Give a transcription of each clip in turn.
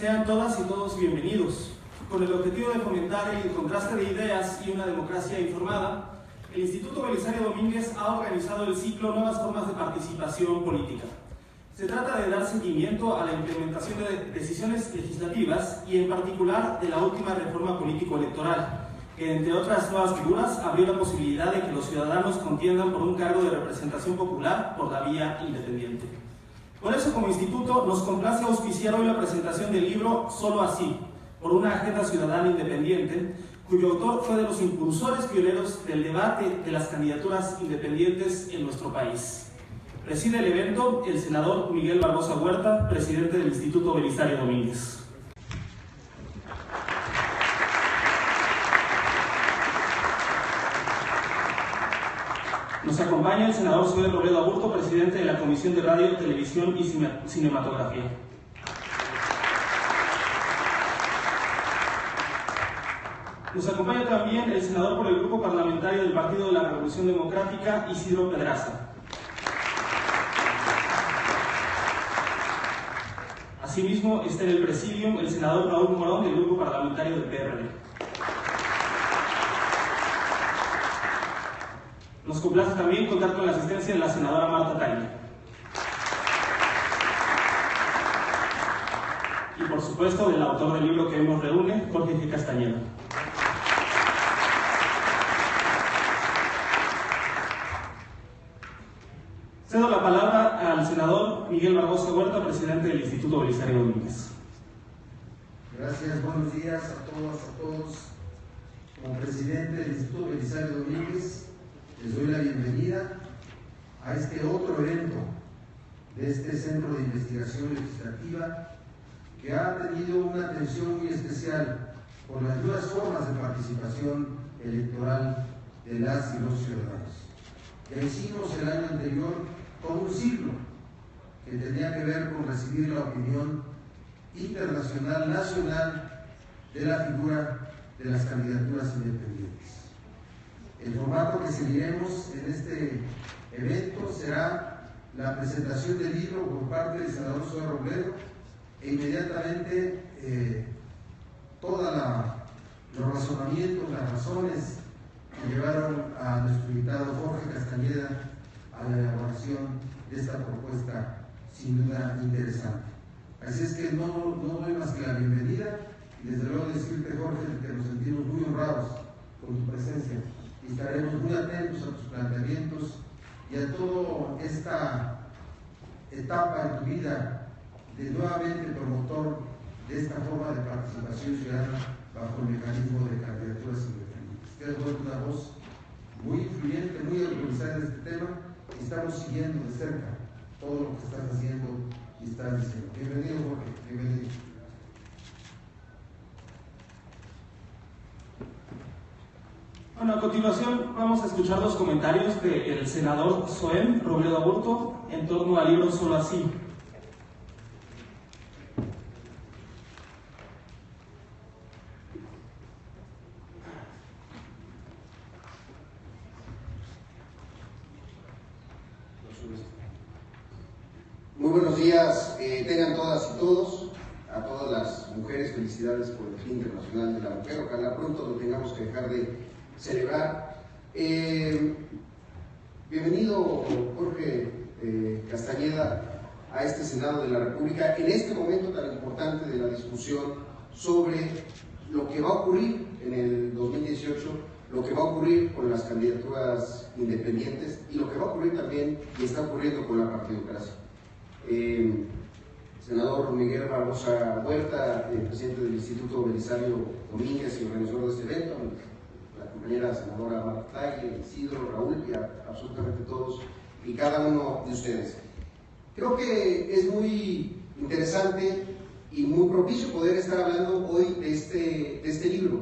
Sean todas y todos bienvenidos. Con el objetivo de fomentar el contraste de ideas y una democracia informada, el Instituto Belisario Domínguez ha organizado el ciclo Nuevas Formas de Participación Política. Se trata de dar seguimiento a la implementación de decisiones legislativas y en particular de la última reforma político-electoral, que entre otras nuevas figuras abrió la posibilidad de que los ciudadanos contiendan por un cargo de representación popular por la vía independiente. Por eso, como instituto, nos complace auspiciar hoy la presentación del libro Solo Así, por una agenda ciudadana independiente, cuyo autor fue de los impulsores pioneros del debate de las candidaturas independientes en nuestro país. Preside el evento el senador Miguel Barbosa Huerta, presidente del Instituto Belisario Domínguez. Nos acompaña el senador Zoé Robledo Aburto, presidente de la Comisión de Radio, Televisión y Cinematografía. Nos acompaña también el senador por el Grupo Parlamentario del Partido de la Revolución Democrática, Isidro Pedraza. Asimismo, está en el presidium el senador Raúl Morón del Grupo Parlamentario del PRD. Nos complace también contar con la asistencia de la senadora Marta Taibo. Y por supuesto del autor del libro que hoy nos reúne, Jorge G. Castañeda. Cedo la palabra al senador Miguel Barbosa Huerta, presidente del Instituto Belisario Domínguez. Gracias, buenos días a todos. Como presidente del Instituto Belisario Domínguez, les doy la bienvenida a este otro evento de este Centro de Investigación Legislativa que ha tenido una atención muy especial por las nuevas formas de participación electoral de las y los ciudadanos. Ya hicimos el año anterior todo un ciclo que tenía que ver con recibir la opinión internacional, nacional, de la figura de las candidaturas independientes. El formato que seguiremos en este evento será la presentación del libro por parte del senador Zoé Robledo e inmediatamente todos los razonamientos, las razones que llevaron a nuestro invitado Jorge Castañeda a la elaboración de esta propuesta sin duda interesante. Así es que no doy más que la bienvenida y desde luego decirte, Jorge, que nos sentimos muy honrados con tu presencia y estaremos muy atentos a tus planteamientos y a toda esta etapa en tu vida de nuevamente promotor de esta forma de participación ciudadana bajo el mecanismo de candidaturas independientes. Te has vuelto una voz muy influyente, muy autorizada en este tema y estamos siguiendo de cerca todo lo que estás haciendo y estás diciendo. Bienvenido, Jorge, bienvenido. Bueno, a continuación vamos a escuchar los comentarios del senador Zoé Robledo Aburto en torno al libro Solo Así. Muy buenos días, tengan todas y todos, a todas las mujeres, felicidades por el Día Internacional de la Mujer, ojalá pronto lo tengamos que dejar de celebrar. Bienvenido, Jorge Castañeda, a este Senado de la República, en este momento tan importante de la discusión sobre lo que va a ocurrir en el 2018, lo que va a ocurrir con las candidaturas independientes y lo que va a ocurrir también y está ocurriendo con la partidocracia. Senador Miguel Barbosa Huerta, presidente del Instituto Belisario Domínguez y organizador de este evento, la compañera senadora Marta Taibo, Isidro, Raúl y absolutamente todos y cada uno de ustedes. Creo que es muy interesante y muy propicio poder estar hablando hoy de este libro.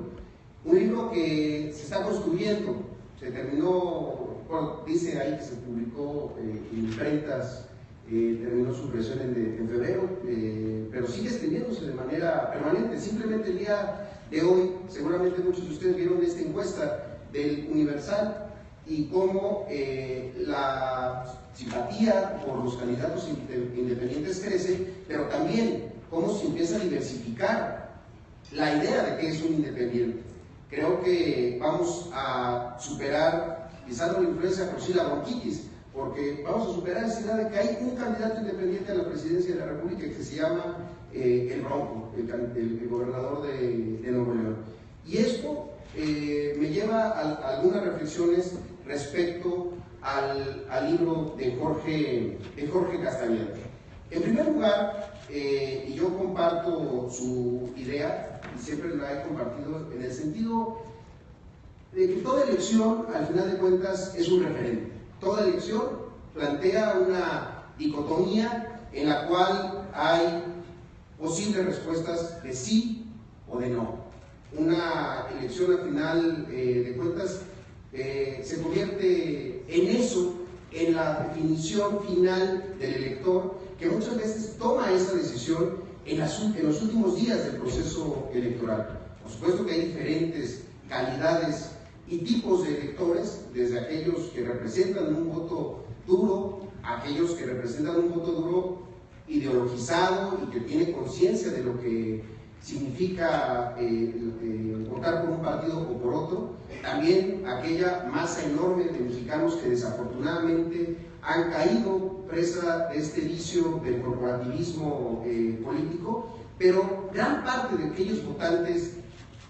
Un libro que se está construyendo, se terminó, bueno, dice ahí que se publicó en imprentas, terminó su impresión en febrero, pero sigue escribiéndose de manera permanente. Simplemente el día de hoy, seguramente muchos de ustedes vieron esta encuesta del Universal y cómo la simpatía por los candidatos independientes crece, pero también cómo se empieza a diversificar la idea de qué es un independiente. Creo que vamos a superar, quizás no la influenza, pero sí la bronquitis, porque vamos a superar esa idea de que hay un candidato independiente a la presidencia de la República que se llama el Bronco, el gobernador de Nuevo León. Y esto me lleva a algunas reflexiones respecto al libro de Jorge Castañeda. En primer lugar, y yo comparto su idea, y siempre la he compartido, en el sentido de que toda elección, al final de cuentas, es un referente. Toda elección plantea una dicotomía en la cual hay posibles respuestas de sí o de no. Una elección, al final de cuentas, se convierte en eso, en la definición final del elector, que muchas veces toma esa decisión en los últimos días del proceso electoral. Por supuesto que hay diferentes calidades y tipos de electores, desde aquellos que representan un voto duro, a aquellos que representan un voto duro ideologizado y que tiene conciencia de lo que significa votar por un partido o por otro. También aquella masa enorme de mexicanos que desafortunadamente han caído presa de este vicio del corporativismo político, pero gran parte de aquellos votantes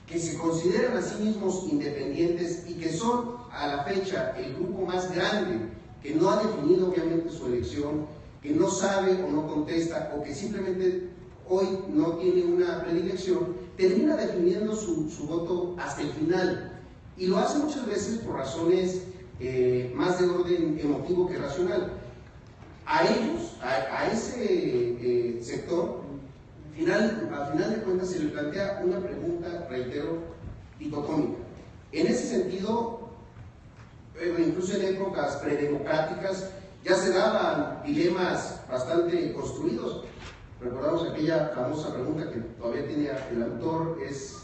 que se consideran a sí mismos independientes y que son a la fecha el grupo más grande que no ha definido obviamente su elección, que no sabe o no contesta o que simplemente hoy no tiene una predilección, termina definiendo su voto hasta el final, y lo hace muchas veces por razones más de orden emotivo que racional. A ellos, a ese sector, al final de cuentas se le plantea una pregunta, reitero, dicotómica. En ese sentido, incluso en épocas predemocráticas, ya se daban dilemas bastante construidos. Recordamos aquella famosa pregunta que todavía tiene el autor, es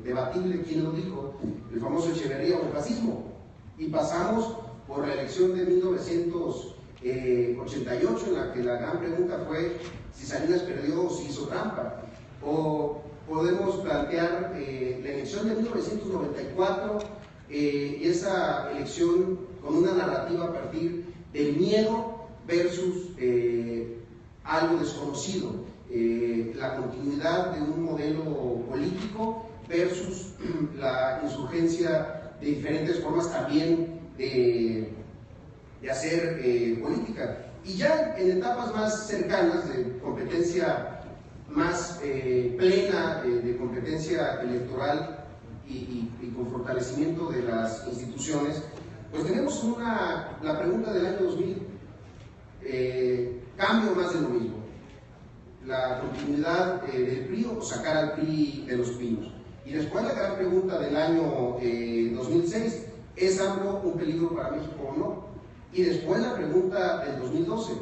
debatible quién lo dijo, el famoso Echeverría o el fascismo. Y pasamos por la elección de 1988, en la que la gran pregunta fue si Salinas perdió o si hizo trampa. O podemos plantear la elección de 1994, y esa elección con una narrativa a partir del miedo versus algo desconocido, la continuidad de un modelo político versus la insurgencia de diferentes formas también de hacer política. Y ya en etapas más cercanas de competencia más plena, de competencia electoral y con fortalecimiento de las instituciones, pues tenemos la pregunta del año 2000, cambio más de lo mismo, la continuidad del PRI o sacar al PRI de los pinos. Y después la gran pregunta del año 2006, ¿es AMLO un peligro para México o no? Y después la pregunta del 2012,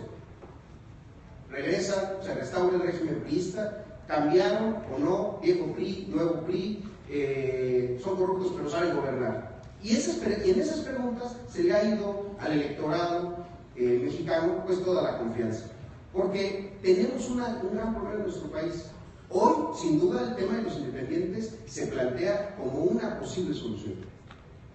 ¿regresa, se restaura el régimen priista? ¿Cambiaron o no? Viejo PRI, nuevo PRI, son corruptos pero saben gobernar. Y en esas preguntas se le ha ido al electorado mexicano pues toda la confianza, porque tenemos un gran problema en nuestro país. Hoy, sin duda, el tema de los independientes se plantea como una posible solución,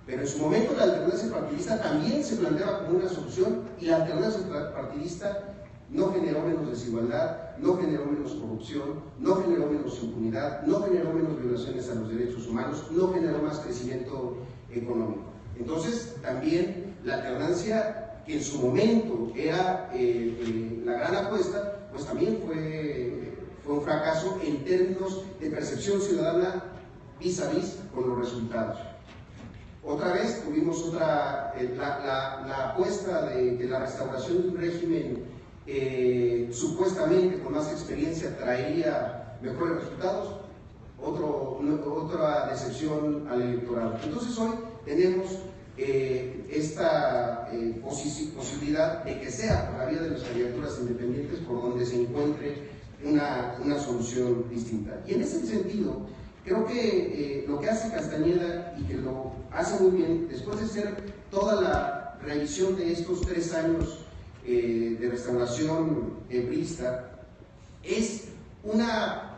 pero en su momento la alternancia partidista también se planteaba como una solución, y la alternancia partidista no generó menos desigualdad, no generó menos corrupción, no generó menos impunidad, no generó menos violaciones a los derechos humanos, no generó más crecimiento económico. Entonces, también la alternancia, que en su momento era la gran apuesta, pues también fue un fracaso en términos de percepción ciudadana vis a vis con los resultados. Otra vez tuvimos la apuesta de la restauración de un régimen supuestamente con más experiencia traería mejores resultados, otra decepción al electorado. Entonces hoy tenemos esta posibilidad de que sea por la vía de las candidaturas independientes por donde se encuentre una solución distinta. Y en ese sentido, creo que lo que hace Castañeda, y que lo hace muy bien, después de hacer toda la revisión de estos 3 años de restauración priista, es una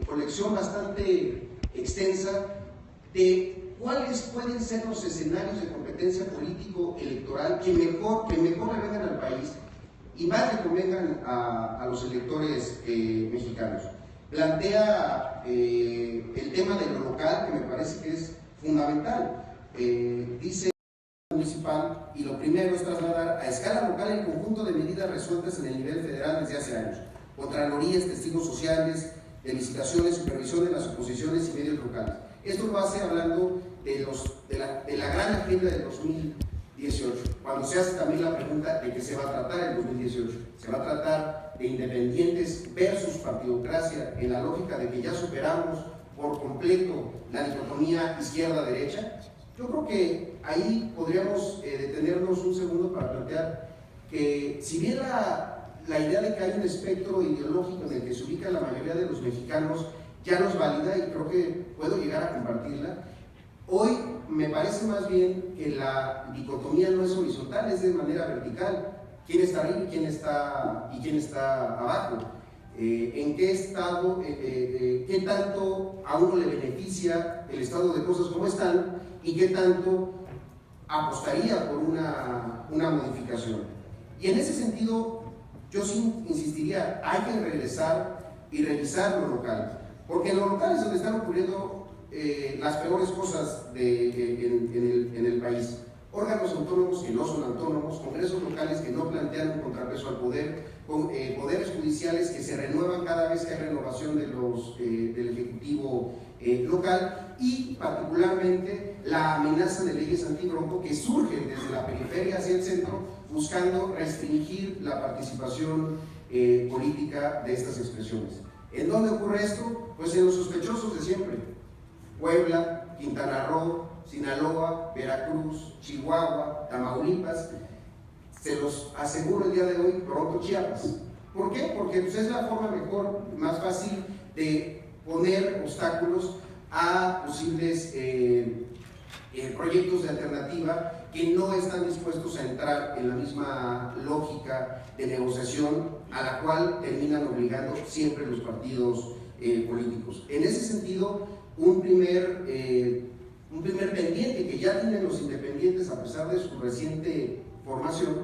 colección bastante extensa de cuáles pueden ser los escenarios de competencia político-electoral que mejor le vengan al país y más le convengan a los electores mexicanos. Plantea el tema de lo local, que me parece que es fundamental. Dice municipal, y lo primero es trasladar a escala local el conjunto de medidas resueltas en el nivel federal desde hace años: contralorías, testigos sociales, de licitaciones, supervisión de las oposiciones y medios locales. Esto lo hace hablando de la gran agenda del 2018, cuando se hace también la pregunta de qué se va a tratar en 2018. Se va a tratar de independientes versus partidocracia, en la lógica de que ya superamos por completo la dicotomía izquierda-derecha. Yo creo que ahí podríamos detenernos un segundo para plantear que, si bien la idea de que hay un espectro ideológico en el que se ubica la mayoría de los mexicanos ya nos valida, y creo que puedo llegar a compartirla, hoy me parece más bien que la dicotomía no es horizontal, es de manera vertical. ¿Quién está arriba y quién está abajo? ¿En qué estado, qué tanto a uno le beneficia el estado de cosas como están y qué tanto apostaría por una modificación? Y en ese sentido, yo sí insistiría, hay que regresar y revisar lo local, porque en lo local es donde están ocurriendo las peores cosas en el país. Órganos autónomos que no son autónomos, congresos locales que no plantean un contrapeso al poder, poderes judiciales que se renuevan cada vez que hay renovación del Ejecutivo local, y particularmente la amenaza de leyes antibronco que surgen desde la periferia hacia el centro, buscando restringir la participación política de estas expresiones. ¿En dónde ocurre esto? Pues en los sospechosos de siempre: Puebla, Quintana Roo, Sinaloa, Veracruz, Chihuahua, Tamaulipas. Se los aseguro el día de hoy, pronto Chiapas. ¿Por qué? Porque pues, es la forma mejor, más fácil de poner obstáculos a posibles proyectos de alternativa que no están dispuestos a entrar en la misma lógica de negociación a la cual terminan obligando siempre los partidos políticos. En ese sentido, un primer pendiente que ya tienen los independientes a pesar de su reciente formación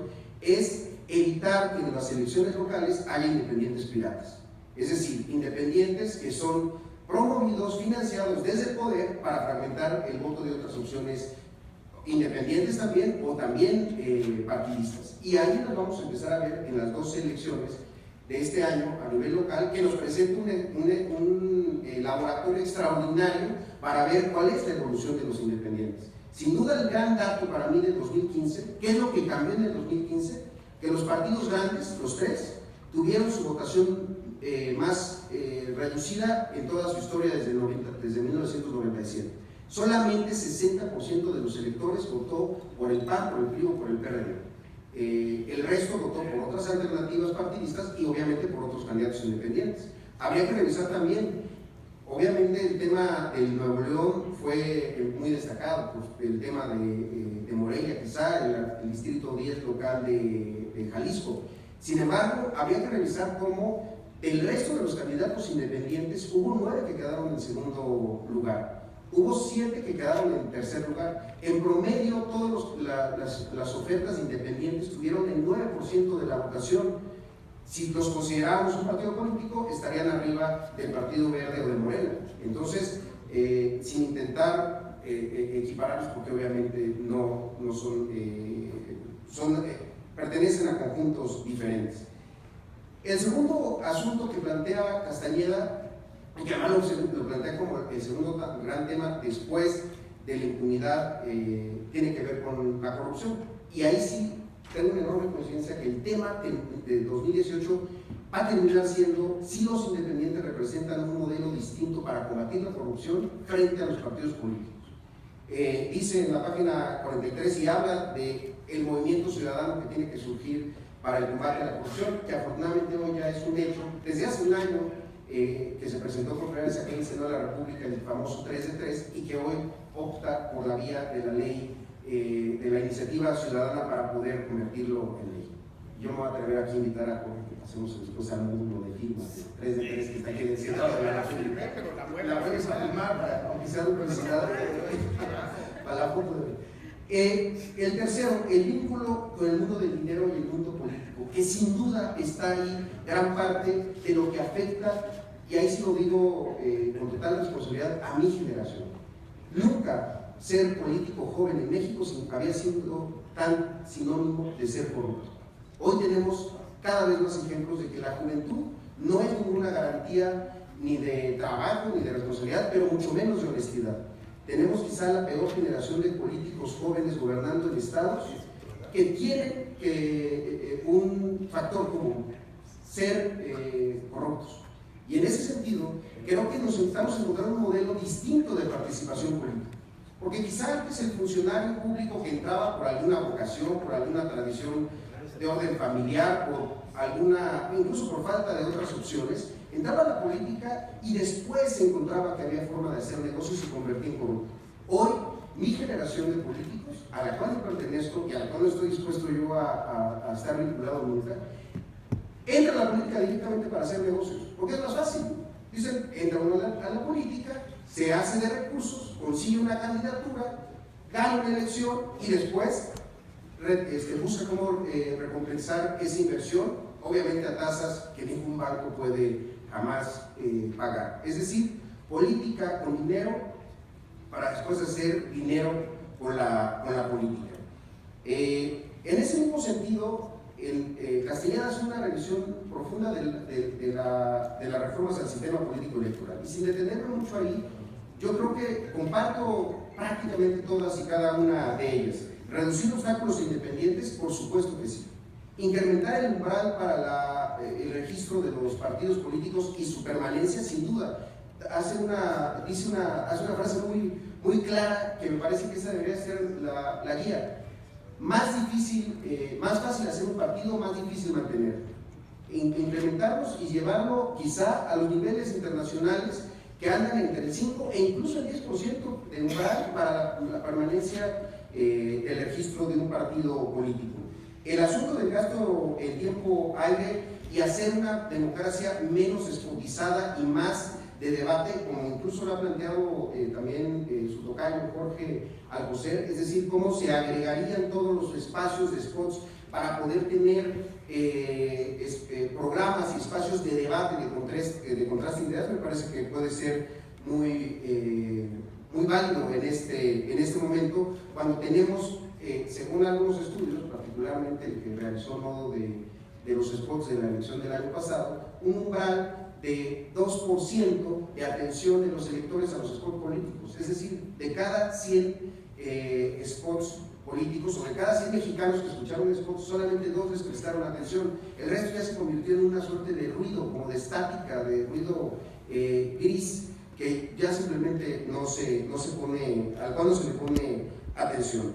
es evitar que en las elecciones locales haya independientes piratas, es decir, independientes que son promovidos, financiados desde el poder para fragmentar el voto de otras opciones independientes también, o también partidistas. Y ahí nos vamos a empezar a ver en las dos elecciones de este año a nivel local, que nos presenta un laboratorio extraordinario para ver cuál es la evolución de los independientes. Sin duda, el gran dato para mí del 2015, ¿qué es lo que cambió en el 2015? Que los partidos grandes, los tres, tuvieron su votación más reducida en toda su historia desde 1997. Solamente 60% de los electores votó por el PAN, por el PRI o por el PRD. El resto votó por otras alternativas partidistas y obviamente por otros candidatos independientes. Habría que revisar también, obviamente el tema del Nuevo León fue muy destacado, pues, el tema de Morelia, quizá el distrito 10 local de Jalisco. Sin embargo, habría que revisar cómo el resto de los candidatos independientes, hubo 9 que quedaron en segundo lugar. Hubo 7 que quedaron en tercer lugar. En promedio, todas las ofertas independientes tuvieron el 9% de la votación. Si los consideramos un partido político, estarían arriba del Partido Verde o de Morena. Entonces, sin intentar equipararlos, porque obviamente no son, pertenecen a conjuntos diferentes. El segundo asunto que plantea Castañeda, y que además lo plantea como el segundo gran tema después de la impunidad, tiene que ver con la corrupción. Y ahí sí tengo una enorme conciencia que el tema de 2018 va a terminar siendo si los independientes representan un modelo distinto para combatir la corrupción frente a los partidos políticos. Dice en la página 43 y habla de el movimiento ciudadano que tiene que surgir para el combate a la corrupción, que afortunadamente hoy ya es un hecho. Desde hace un año que se presentó por primera vez aquí en el Senado de la República el famoso 3 de 3, y que hoy opta por la vía de la ley, de la iniciativa ciudadana para poder convertirlo en ley. Yo me voy a atrever aquí a invitar a Jorge que pasemos después al módulo de firmas, 3 de 3 que está aquí en el centro de la República. La puedes filmar, aunque sea de publicidad, para la foto de... El tercero, el vínculo con el mundo del dinero y el mundo político, que sin duda está ahí gran parte de lo que afecta, y ahí sí lo digo con total responsabilidad, a mi generación. Nunca ser político joven en México había sido tan sinónimo de ser corrupto. Hoy tenemos cada vez más ejemplos de que la juventud no es ninguna garantía ni de trabajo ni de responsabilidad, pero mucho menos de honestidad. Tenemos quizá la peor generación de políticos jóvenes gobernando en estados que tienen un factor común, ser corruptos. Y en ese sentido, creo que nos estamos encontrando un modelo distinto de participación política. Porque quizá antes el funcionario público que entraba por alguna vocación, por alguna tradición de orden familiar, incluso por falta de otras opciones, entraba a la política y después se encontraba que había forma de hacer negocios y se convertía en corrupto. Hoy, mi generación de políticos, a la cual no pertenezco y a la cual no estoy dispuesto yo a estar vinculado nunca, entra a la política directamente para hacer negocios, porque es más fácil. Dicen, entra uno a la política, se hace de recursos, consigue una candidatura, gana una elección y después busca cómo recompensar esa inversión, obviamente a tasas que ningún banco puede jamás pagar. Es decir, política con dinero para después hacer dinero con la política. En ese mismo sentido, Castellana hace una revisión profunda de las reformas al sistema político electoral. Y sin detenerme mucho ahí, yo creo que comparto prácticamente todas y cada una de ellas. Reducir obstáculos independientes, por supuesto que sí. Incrementar el umbral para el registro de los partidos políticos y su permanencia, sin duda. Hace una frase muy clara que me parece que esa debería ser la guía. Más fácil hacer un partido, más difícil mantener. Implementarlos y llevarlo quizá a los niveles internacionales que andan entre el 5 e incluso el 10% de umbral para la permanencia del registro de un partido político. El asunto del gasto en tiempo aire y hacer una democracia menos despotizada y más de debate, como incluso lo ha planteado también su tocayo Jorge Alcocer, es decir, cómo se agregarían todos los espacios de spots para poder tener programas y espacios de debate, de contraste de ideas. Me parece que puede ser muy válido en este momento, cuando tenemos, según algunos estudios, particularmente el que realizó el modo de los spots de la elección del año pasado, un umbral de 2% de atención de los electores a los spots políticos. Es decir, de cada 100 spots políticos, o de cada 100 mexicanos que escucharon spots, solamente 2 les prestaron atención. El resto ya se convirtió en una suerte de ruido, como de estática, de ruido gris, que ya simplemente al cual no se le pone atención.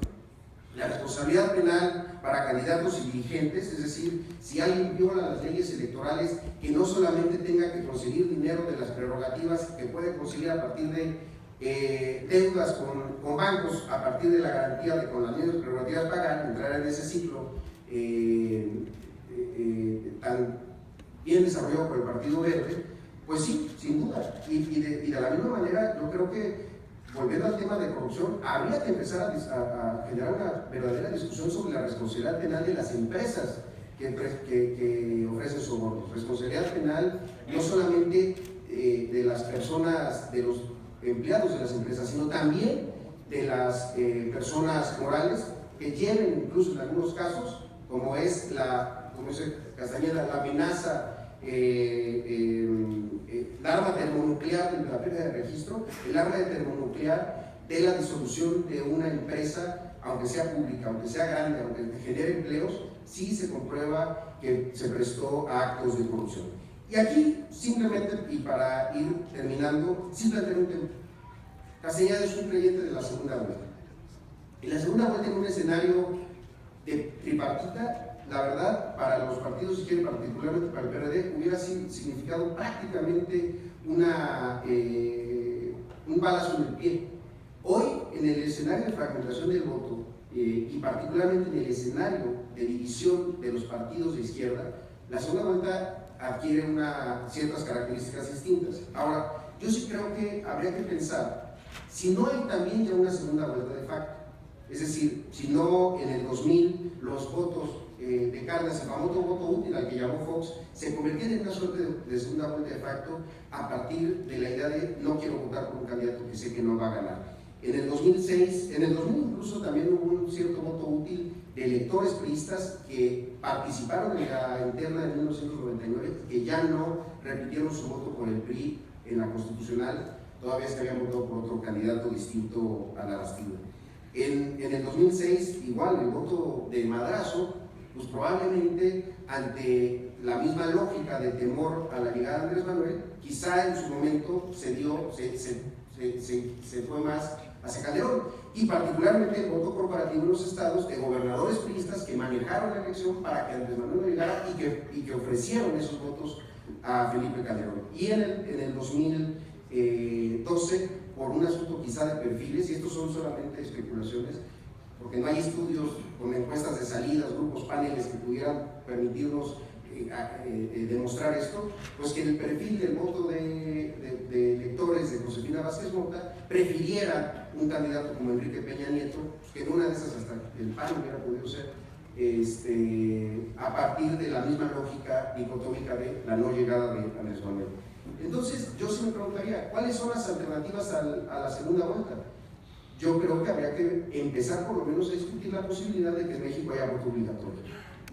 La responsabilidad penal para candidatos y dirigentes, es decir, si alguien viola las leyes electorales, que no solamente tenga que conseguir dinero de las prerrogativas que puede conseguir a partir de deudas con bancos, a partir de la garantía de con las mismas prerrogativas pagar, entrar en ese ciclo tan bien desarrollado por el Partido Verde, pues sí, sin duda. Y de la misma manera, yo creo que, volviendo al tema de corrupción, habría que empezar a generar una verdadera discusión sobre la responsabilidad penal de las empresas que ofrecen sobornos. Responsabilidad penal no solamente de las personas, de los empleados de las empresas, sino también de las personas morales que lleven, incluso en algunos casos, como es como dice Castañeda, la amenaza, el arma termonuclear de la pérdida de registro, el arma termonuclear de la disolución de una empresa, aunque sea pública, aunque sea grande, aunque genere empleos, sí se comprueba que se prestó a actos de corrupción. Y aquí, simplemente, y para ir terminando, simplemente un tema. Castañeda es un creyente de la segunda vuelta. Y la segunda vuelta, en un escenario de tripartita, la verdad, para los partidos, si quieren, particularmente para el PRD, hubiera significado prácticamente un balazo en el pie. Hoy, en el escenario de fragmentación del voto, y particularmente en el escenario de división de los partidos de izquierda, la segunda vuelta adquiere ciertas características distintas. Ahora, yo sí creo que habría que pensar si no hay también ya una segunda vuelta de facto. Es decir, si no en el 2000 los votos de Cárdenas, el famoso voto útil al que llamó Fox, se convertían en una suerte de segunda vuelta de facto a partir de la idea de no quiero votar por un candidato que sé que no va a ganar. En el 2006, en el 2000 incluso también hubo un cierto voto útil de electores priistas que participaron en la interna de 1999, que ya no repitieron su voto por el PRI en la constitucional, toda vez que habían votado por otro candidato distinto a la Bastida. En el 2006, igual, el voto de madrazo, pues probablemente ante la misma lógica de temor a la llegada de Andrés Manuel, quizá en su momento se fue más hacia Calderón, y particularmente el voto corporativo en los estados de gobernadores priistas que manejaron la elección para que Andrés Manuel no llegara y que ofrecieron esos votos a Felipe Calderón. Y en el 2012, por un asunto quizá de perfiles, y estos son solamente especulaciones, porque no hay estudios con encuestas de salidas, grupos, paneles que pudieran permitirnos demostrar esto, pues que el perfil del voto de electores de Josefina Vázquez Mota prefiriera un candidato como Enrique Peña Nieto, que en una de esas hasta el PAN hubiera podido ser, a partir de la misma lógica dicotómica de la no llegada de Andrés Manuel. Entonces, yo sí me preguntaría, ¿cuáles son las alternativas a la segunda vuelta? Yo creo que habría que empezar por lo menos a discutir la posibilidad de que en México haya voto obligatorio.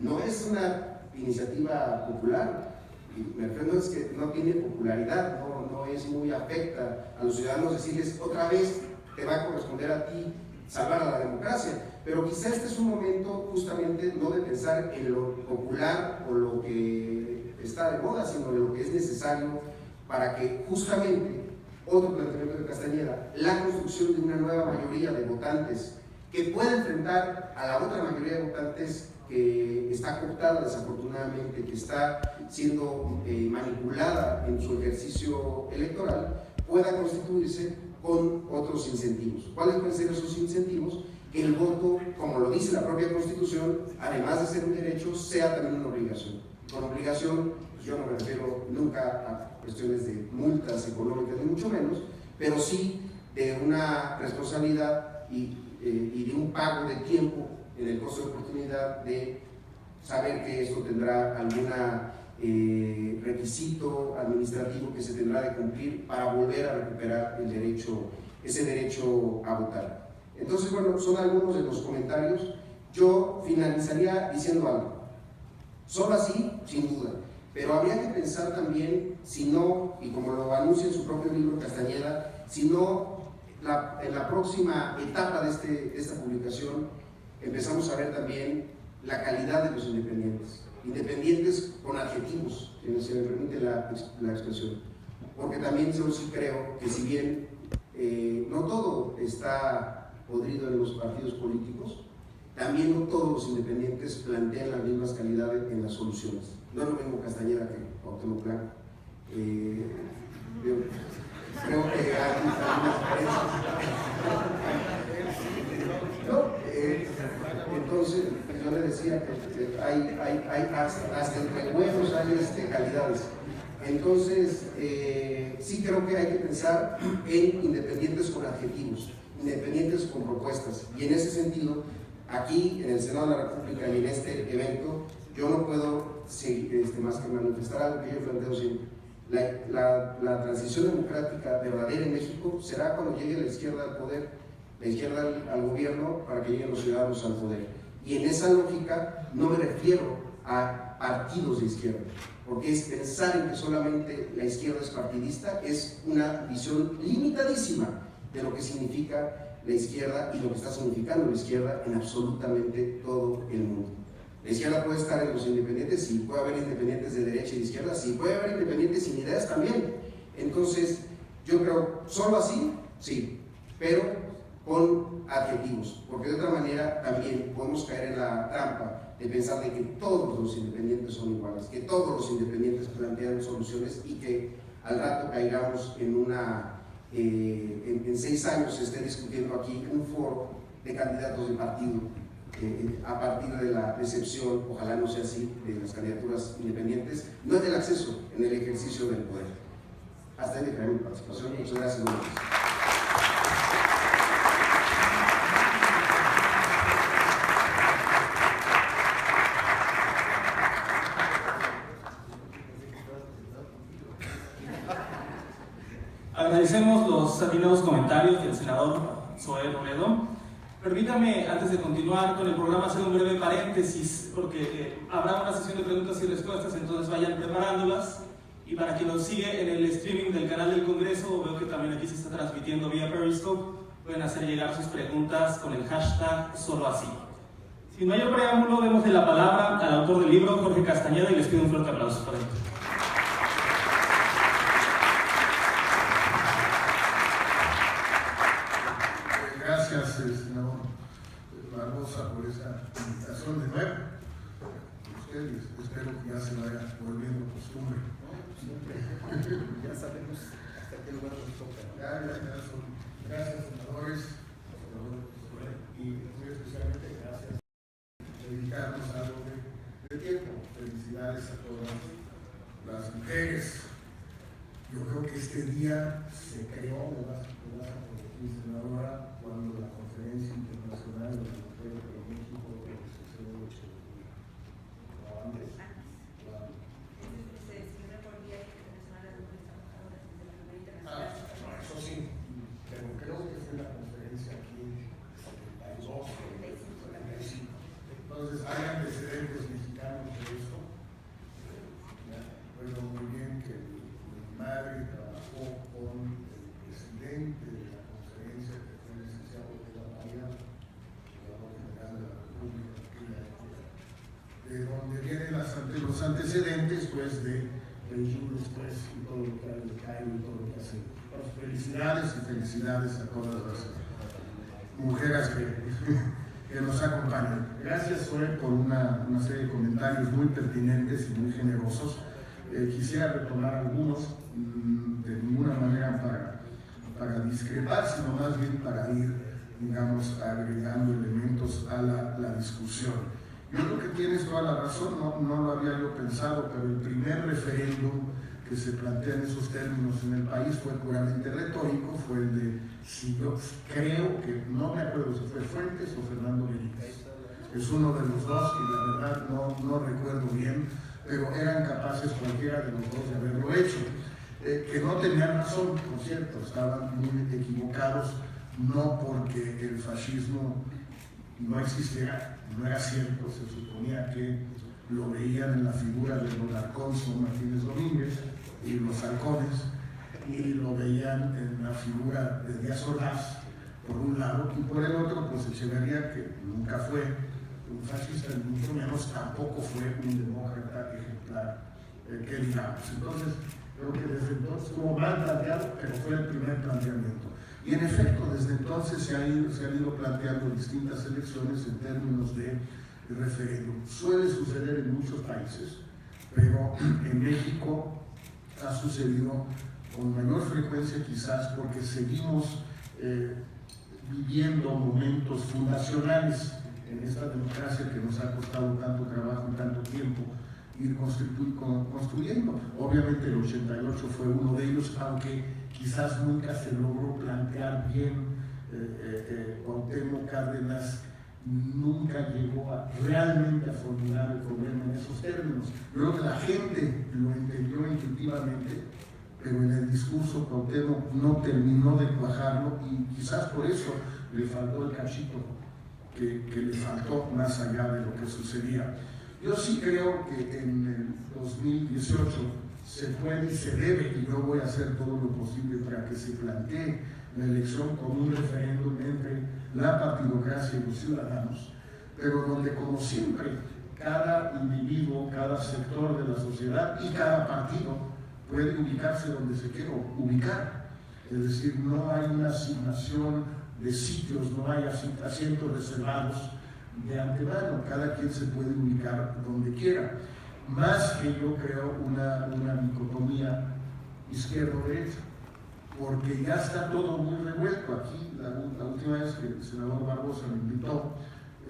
No es una iniciativa popular, y me refiero es que no tiene popularidad, no es muy afecta a los ciudadanos decirles otra vez te va a corresponder a ti salvar a la democracia, pero quizá este es un momento justamente no de pensar en lo popular o lo que está de moda, sino en lo que es necesario para que justamente, otro planteamiento de Castañeda, la construcción de una nueva mayoría de votantes que pueda enfrentar a la otra mayoría de votantes que está cooptada desafortunadamente, que está siendo manipulada en su ejercicio electoral, pueda constituirse con otros incentivos. ¿Cuáles pueden ser esos incentivos? Que el voto, como lo dice la propia Constitución, además de ser un derecho, sea también una obligación. Con obligación, pues yo no me refiero nunca a cuestiones de multas económicas, ni mucho menos, pero sí de una responsabilidad y de un pago de tiempo en el costo de oportunidad de saber que esto tendrá algún requisito administrativo que se tendrá de cumplir para volver a recuperar ese derecho a votar. Entonces, bueno, son algunos de los comentarios. Yo finalizaría diciendo algo. Solo así, sin duda, pero habría que pensar también, si no, y como lo anuncia en su propio libro Castañeda, si no, en la próxima etapa de esta publicación empezamos a ver también la calidad de los independientes con adjetivos, si me permite la expresión, porque también yo sí creo que si bien no todo está podrido en los partidos políticos, también no todos los independientes plantean las mismas calidades en las soluciones. No es lo mismo Castañeda que Cuauhtémoc Blanco. Yo creo que hay algunas diferencias. Entonces, yo le decía que hay hasta entre huevos hay calidades. Entonces, sí creo que hay que pensar en independientes con adjetivos, independientes con propuestas. Y en ese sentido, aquí en el Senado de la República y en este evento, yo no puedo seguir, más que manifestar algo que yo planteo siempre. La transición democrática verdadera en México será cuando llegue la izquierda al poder, la izquierda al gobierno, para que lleguen los ciudadanos al poder. Y en esa lógica no me refiero a partidos de izquierda, porque es pensar en que solamente la izquierda es partidista, es una visión limitadísima de lo que significa la izquierda y lo que está significando la izquierda en absolutamente todo el mundo. La izquierda puede estar en los independientes, sí, puede haber independientes de derecha y de izquierda, sí, puede haber independientes sin ideas también. Entonces, yo creo, solo así, sí, pero con adjetivos, porque de otra manera también podemos caer en la trampa de pensar de que todos los independientes son iguales, que todos los independientes plantean soluciones y que al rato caigamos en una en 6 años se esté discutiendo aquí un foro de candidatos de partido a partir de la decepción, ojalá no sea así, de las candidaturas independientes, no en el acceso, en el ejercicio del poder. Hasta ahí dejaré mi participación. Muchas gracias. Agradecemos los atinados comentarios del senador Zoé Robledo. Permítame, antes de continuar con el programa, hacer un breve paréntesis, porque habrá una sesión de preguntas y respuestas, entonces vayan preparándolas. Y para quien nos sigue en el streaming del canal del Congreso, veo que también aquí se está transmitiendo vía Periscope, pueden hacer llegar sus preguntas con el hashtag solo así. Sin mayor preámbulo, démosle la palabra al autor del libro, Jorge Castañeda, y les pido un fuerte aplauso para él. Gracias, senador Barbosa, por esa invitación de nuevo. Ustedes, espero que ya se vaya volviendo costumbre. Ya sabemos hasta qué lugar nos toca. Gracias, senadores, y muy especialmente gracias por dedicarnos algo de tiempo. Felicidades a todas las mujeres. Yo creo que este día se creó, me vas a corregir, senadora, cuando la Conferencia Internacional de las Mujeres de México sucedió antes. Eso sí, pero creo que fue la conferencia aquí en 72, 45. Entonces, hay antecedentes mexicanos de eso. Recuerdo muy bien que mi madre trabajó con el presidente de la conferencia, que fue el licenciado de la María, gobernador general de la República en aquella época, de donde vienen los antecedentes, pues, de Beijing después y todo lo que hay de Cairo y todo lo que hace. Pues, felicidades a todas las mujeres que nos acompañan. Gracias, Zoé, por una serie de comentarios muy pertinentes y muy generosos. Quisiera retomar algunos, de ninguna manera para discrepar, sino más bien para ir, digamos, agregando elementos a la discusión. Yo creo que tienes toda la razón, no lo había yo pensado, pero el primer referéndum que se plantea en esos términos en el país fue puramente retórico, fue el de, si yo creo que, no me acuerdo si fue Fuentes o Fernando Benítez, es uno de los dos y la verdad no recuerdo bien, pero eran capaces cualquiera de los dos de haberlo hecho. Que no tenían razón, por cierto, estaban muy equivocados, no porque el fascismo no existiera, no era cierto, se suponía que lo veían en la figura de los Alfonso Martínez Domínguez y los halcones, y lo veían en la figura de Díaz Ordaz, por un lado, y por el otro, pues Echeverría, que nunca fue un fascista, ni mucho menos tampoco fue un demócrata ejemplar, que digamos. Entonces, creo que desde entonces estuvo mal planteado, pero fue el primer planteamiento. Y en efecto, desde entonces se han ido planteando distintas elecciones en términos de referéndum. Suele suceder en muchos países, pero en México ha sucedido con mayor frecuencia quizás porque seguimos viviendo momentos fundacionales en esta democracia que nos ha costado tanto trabajo y tanto tiempo ir construyendo. Obviamente el 88 fue uno de ellos, aunque quizás nunca se logró plantear bien. Cuauhtémoc Cárdenas nunca llegó realmente a formular el problema en esos términos. Creo que la gente lo entendió intuitivamente, pero en el discurso Cuauhtémoc no terminó de cuajarlo y quizás por eso le faltó el cachito que le faltó más allá de lo que sucedía. Yo sí creo que en el 2018 se puede y se debe, y yo voy a hacer todo lo posible para que se plantee la elección como un referéndum entre la partidocracia y los ciudadanos, pero donde, como siempre, cada individuo, cada sector de la sociedad y cada partido puede ubicarse donde se quiera ubicar. Es decir, no hay una asignación de sitios, no hay asientos reservados de antemano, cada quien se puede ubicar donde quiera. Más que yo creo una dicotomía izquierda-derecha. porque ya está todo muy revuelto. Aquí, la última vez que el senador Barbosa me invitó,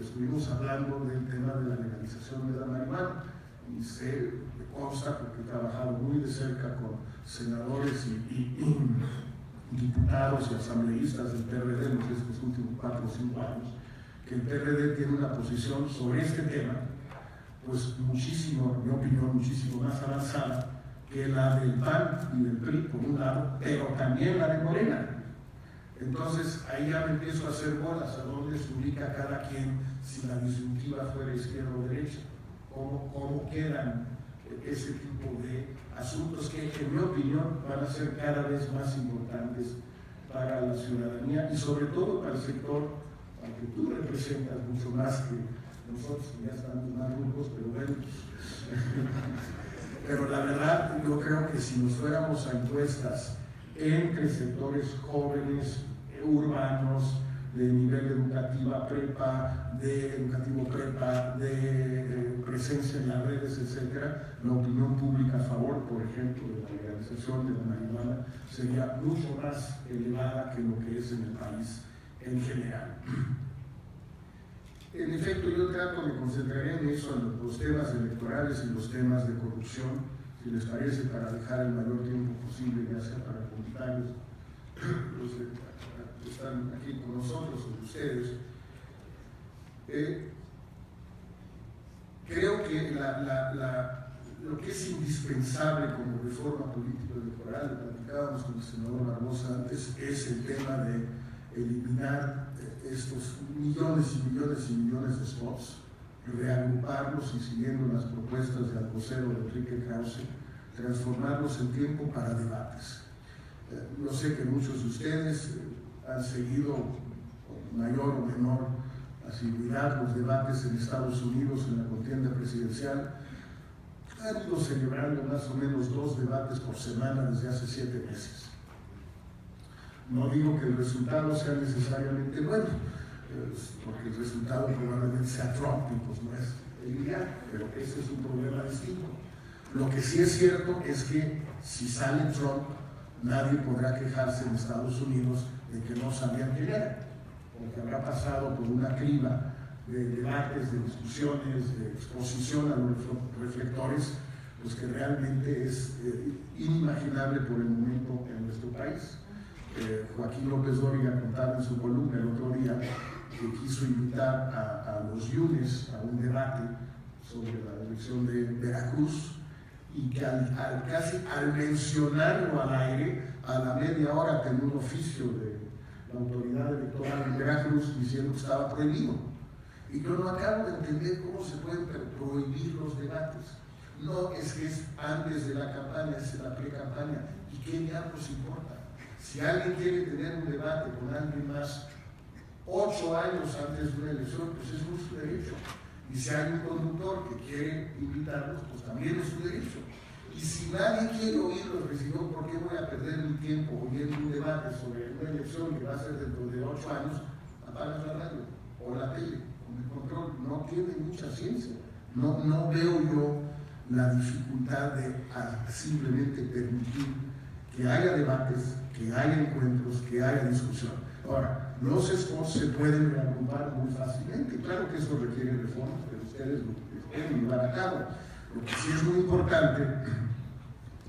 estuvimos hablando del tema de la legalización de la marihuana, y me consta, porque he trabajado muy de cerca con senadores y diputados y asambleístas del PRD en estos últimos 4 o 5 años, que el PRD tiene una posición sobre este tema, pues muchísimo, en mi opinión, muchísimo más avanzada que la del PAN y del PRI, por un lado, pero también la de Morena. Entonces, ahí ya me empiezo a hacer bolas, a dónde se ubica cada quien si la disyuntiva fuera izquierda o derecha, cómo quedan ese tipo de asuntos que, en mi opinión, van a ser cada vez más importantes para la ciudadanía y sobre todo para el sector al que tú representas mucho más que nosotros, que ya estamos más rucos, pero bueno. Pero la verdad, yo creo que si nos fuéramos a encuestas entre sectores jóvenes, urbanos, de nivel educativo prepa, de presencia en las redes, etcétera, la opinión pública a favor, por ejemplo, de la legalización de la marihuana sería mucho más elevada que lo que es en el país en general. En efecto, yo trato de concentrar en eso, en los temas electorales y los temas de corrupción, si les parece, para dejar el mayor tiempo posible, ya sea para comentarios, los que están aquí con nosotros, con ustedes. Creo que lo que es indispensable como reforma política electoral, lo platicábamos con el senador Barbosa antes, es el tema de eliminar estos millones y millones y millones de spots, reagruparlos y, siguiendo las propuestas del vocero de Enrique Krause, transformarlos en tiempo para debates. Yo sé que muchos de ustedes han seguido con mayor o menor asiduidad los debates en Estados Unidos en la contienda presidencial. Han ido celebrando más o menos 2 debates por semana desde hace 7 meses. No digo que el resultado sea necesariamente bueno, porque el resultado probablemente sea Trump y pues no es el ideal, pero ese es un problema distinto. Lo que sí es cierto es que si sale Trump, nadie podrá quejarse en Estados Unidos de que no sabían quién era, porque habrá pasado por una criba de debates, de discusiones, de exposición a los reflectores, pues que realmente es inimaginable por el momento en nuestro país. Joaquín López Dóriga contaba en su columna el otro día que quiso invitar a los Yunes a un debate sobre la elección de Veracruz, y que casi al mencionarlo al aire, a la media hora tenía un oficio de la autoridad electoral en Veracruz diciendo que estaba prohibido. Y yo no acabo de entender cómo se pueden prohibir los debates. No, es que es antes de la campaña, es la pre-campaña. ¿Y qué diablos importa? Si alguien quiere tener un debate con alguien más 8 años antes de una elección, pues es su derecho. Y si hay un conductor que quiere invitarlos, pues también es su derecho. Y si nadie quiere oírlos, pues yo, ¿por qué voy a perder mi tiempo oyendo un debate sobre una elección que va a ser dentro de 8 años? Apagas la radio o la tele, con el control. No tiene mucha ciencia. No veo yo la dificultad de simplemente permitir que haya debates, que haya encuentros, que haya discusión. Ahora, los spots se pueden reagrupar muy fácilmente. Claro que eso requiere reformas, pero ustedes lo pueden llevar a cabo. Lo que sí es muy importante,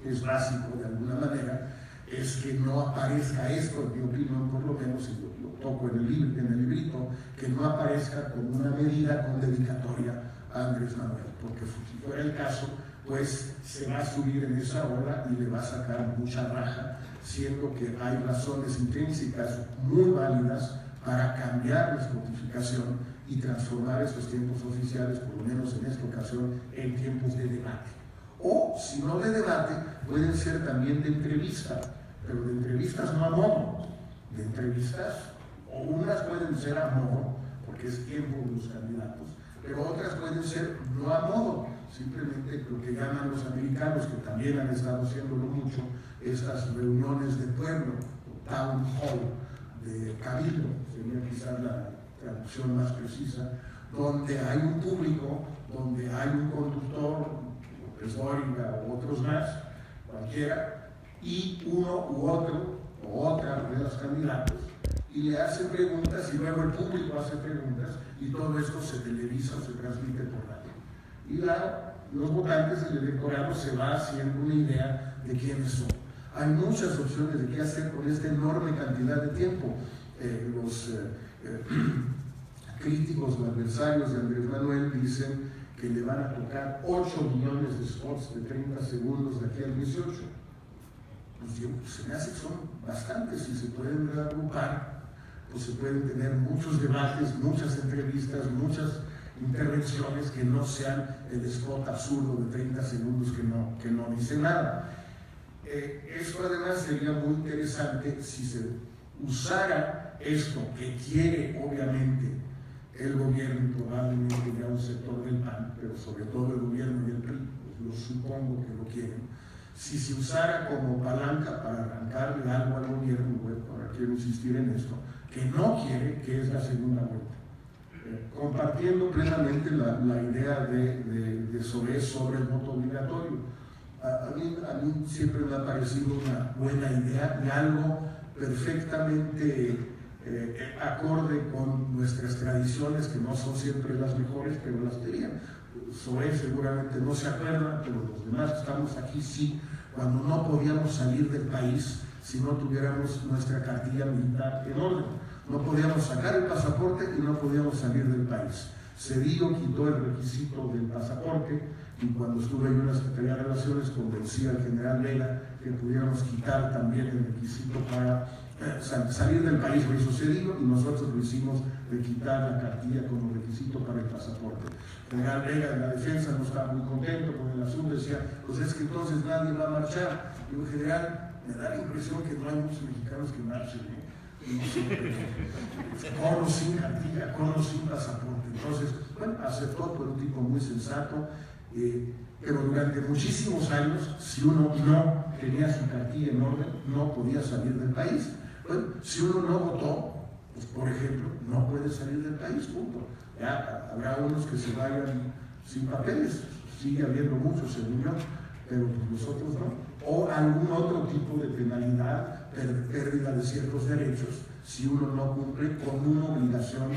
es básico de alguna manera, es que no aparezca esto, en mi opinión, por lo menos, y lo toco en el librito, que no aparezca como una medida con dedicatoria a Andrés Manuel, porque si fuera el caso, pues se va a subir en esa ola y le va a sacar mucha raja, siendo que hay razones intrínsecas muy válidas para cambiar la notificación y transformar esos tiempos oficiales, por lo menos en esta ocasión, en tiempos de debate. O, si no de debate, pueden ser también de entrevista, pero de entrevistas no a modo, de entrevistas, o unas pueden ser a modo, porque es tiempo de los candidatos, pero otras pueden ser no a modo, simplemente lo que llaman los americanos, que también han estado haciéndolo mucho, estas reuniones de pueblo, o town hall, de cabildo, sería quizás la traducción más precisa, donde hay un público, donde hay un conductor, López Dóriga o otros más, cualquiera, y uno u otro, o otra de los candidatos y le hace preguntas y luego el público hace preguntas y todo esto se televisa o se transmite por radio. Y los votantes del electorado se va haciendo una idea de quiénes son. Hay muchas opciones de qué hacer con esta enorme cantidad de tiempo. Los críticos o adversarios de Andrés Manuel dicen que le van a tocar 8 millones de spots de 30 segundos de aquí al 18. Pues yo, se me hace que son bastantes y se pueden agrupar, pues se pueden tener muchos debates, muchas entrevistas, muchas intervenciones que no sean el spot absurdo de 30 segundos que no dice nada. Esto además sería muy interesante si se usara esto que quiere obviamente el gobierno y probablemente ya un sector del PAN, pero sobre todo el gobierno y el PRI, pues lo supongo que lo quieren, si se usara como palanca para arrancarle algo al gobierno, bueno, ahora quiero insistir en esto, que no quiere, que es la segunda vuelta. Compartiendo plenamente la idea de sobre el voto obligatorio. A mí siempre me ha parecido una buena idea y algo perfectamente acorde con nuestras tradiciones, que no son siempre las mejores, pero las tenían. Zoé seguramente no se acuerda, pero los demás que estamos aquí sí, cuando no podíamos salir del país si no tuviéramos nuestra cartilla militar en orden. No podíamos sacar el pasaporte y no podíamos salir del país. Cedillo quitó el requisito del pasaporte y cuando estuve en una Secretaría de Relaciones convencí al general Vela que pudiéramos quitar también el requisito para salir del país. Lo hizo Cedillo y nosotros lo hicimos de quitar la cartilla como requisito para el pasaporte. El general Vela en la defensa no estaba muy contento con el asunto, decía, pues es que entonces nadie va a marchar. Y el general, me da la impresión que no hay muchos mexicanos que marchen, ¿eh? Con o sin cartilla, con o sin pasaporte. Entonces, bueno, aceptó, fue un tipo muy sensato, pero durante muchísimos años, si uno no tenía su cartilla en orden, no podía salir del país. Bueno, si uno no votó, pues por ejemplo, no puede salir del país, punto. Ya habrá unos que se vayan sin papeles, sigue habiendo muchos, según yo, pero nosotros no. O algún otro tipo de penalidad, pérdida de ciertos derechos, si uno no cumple con una obligación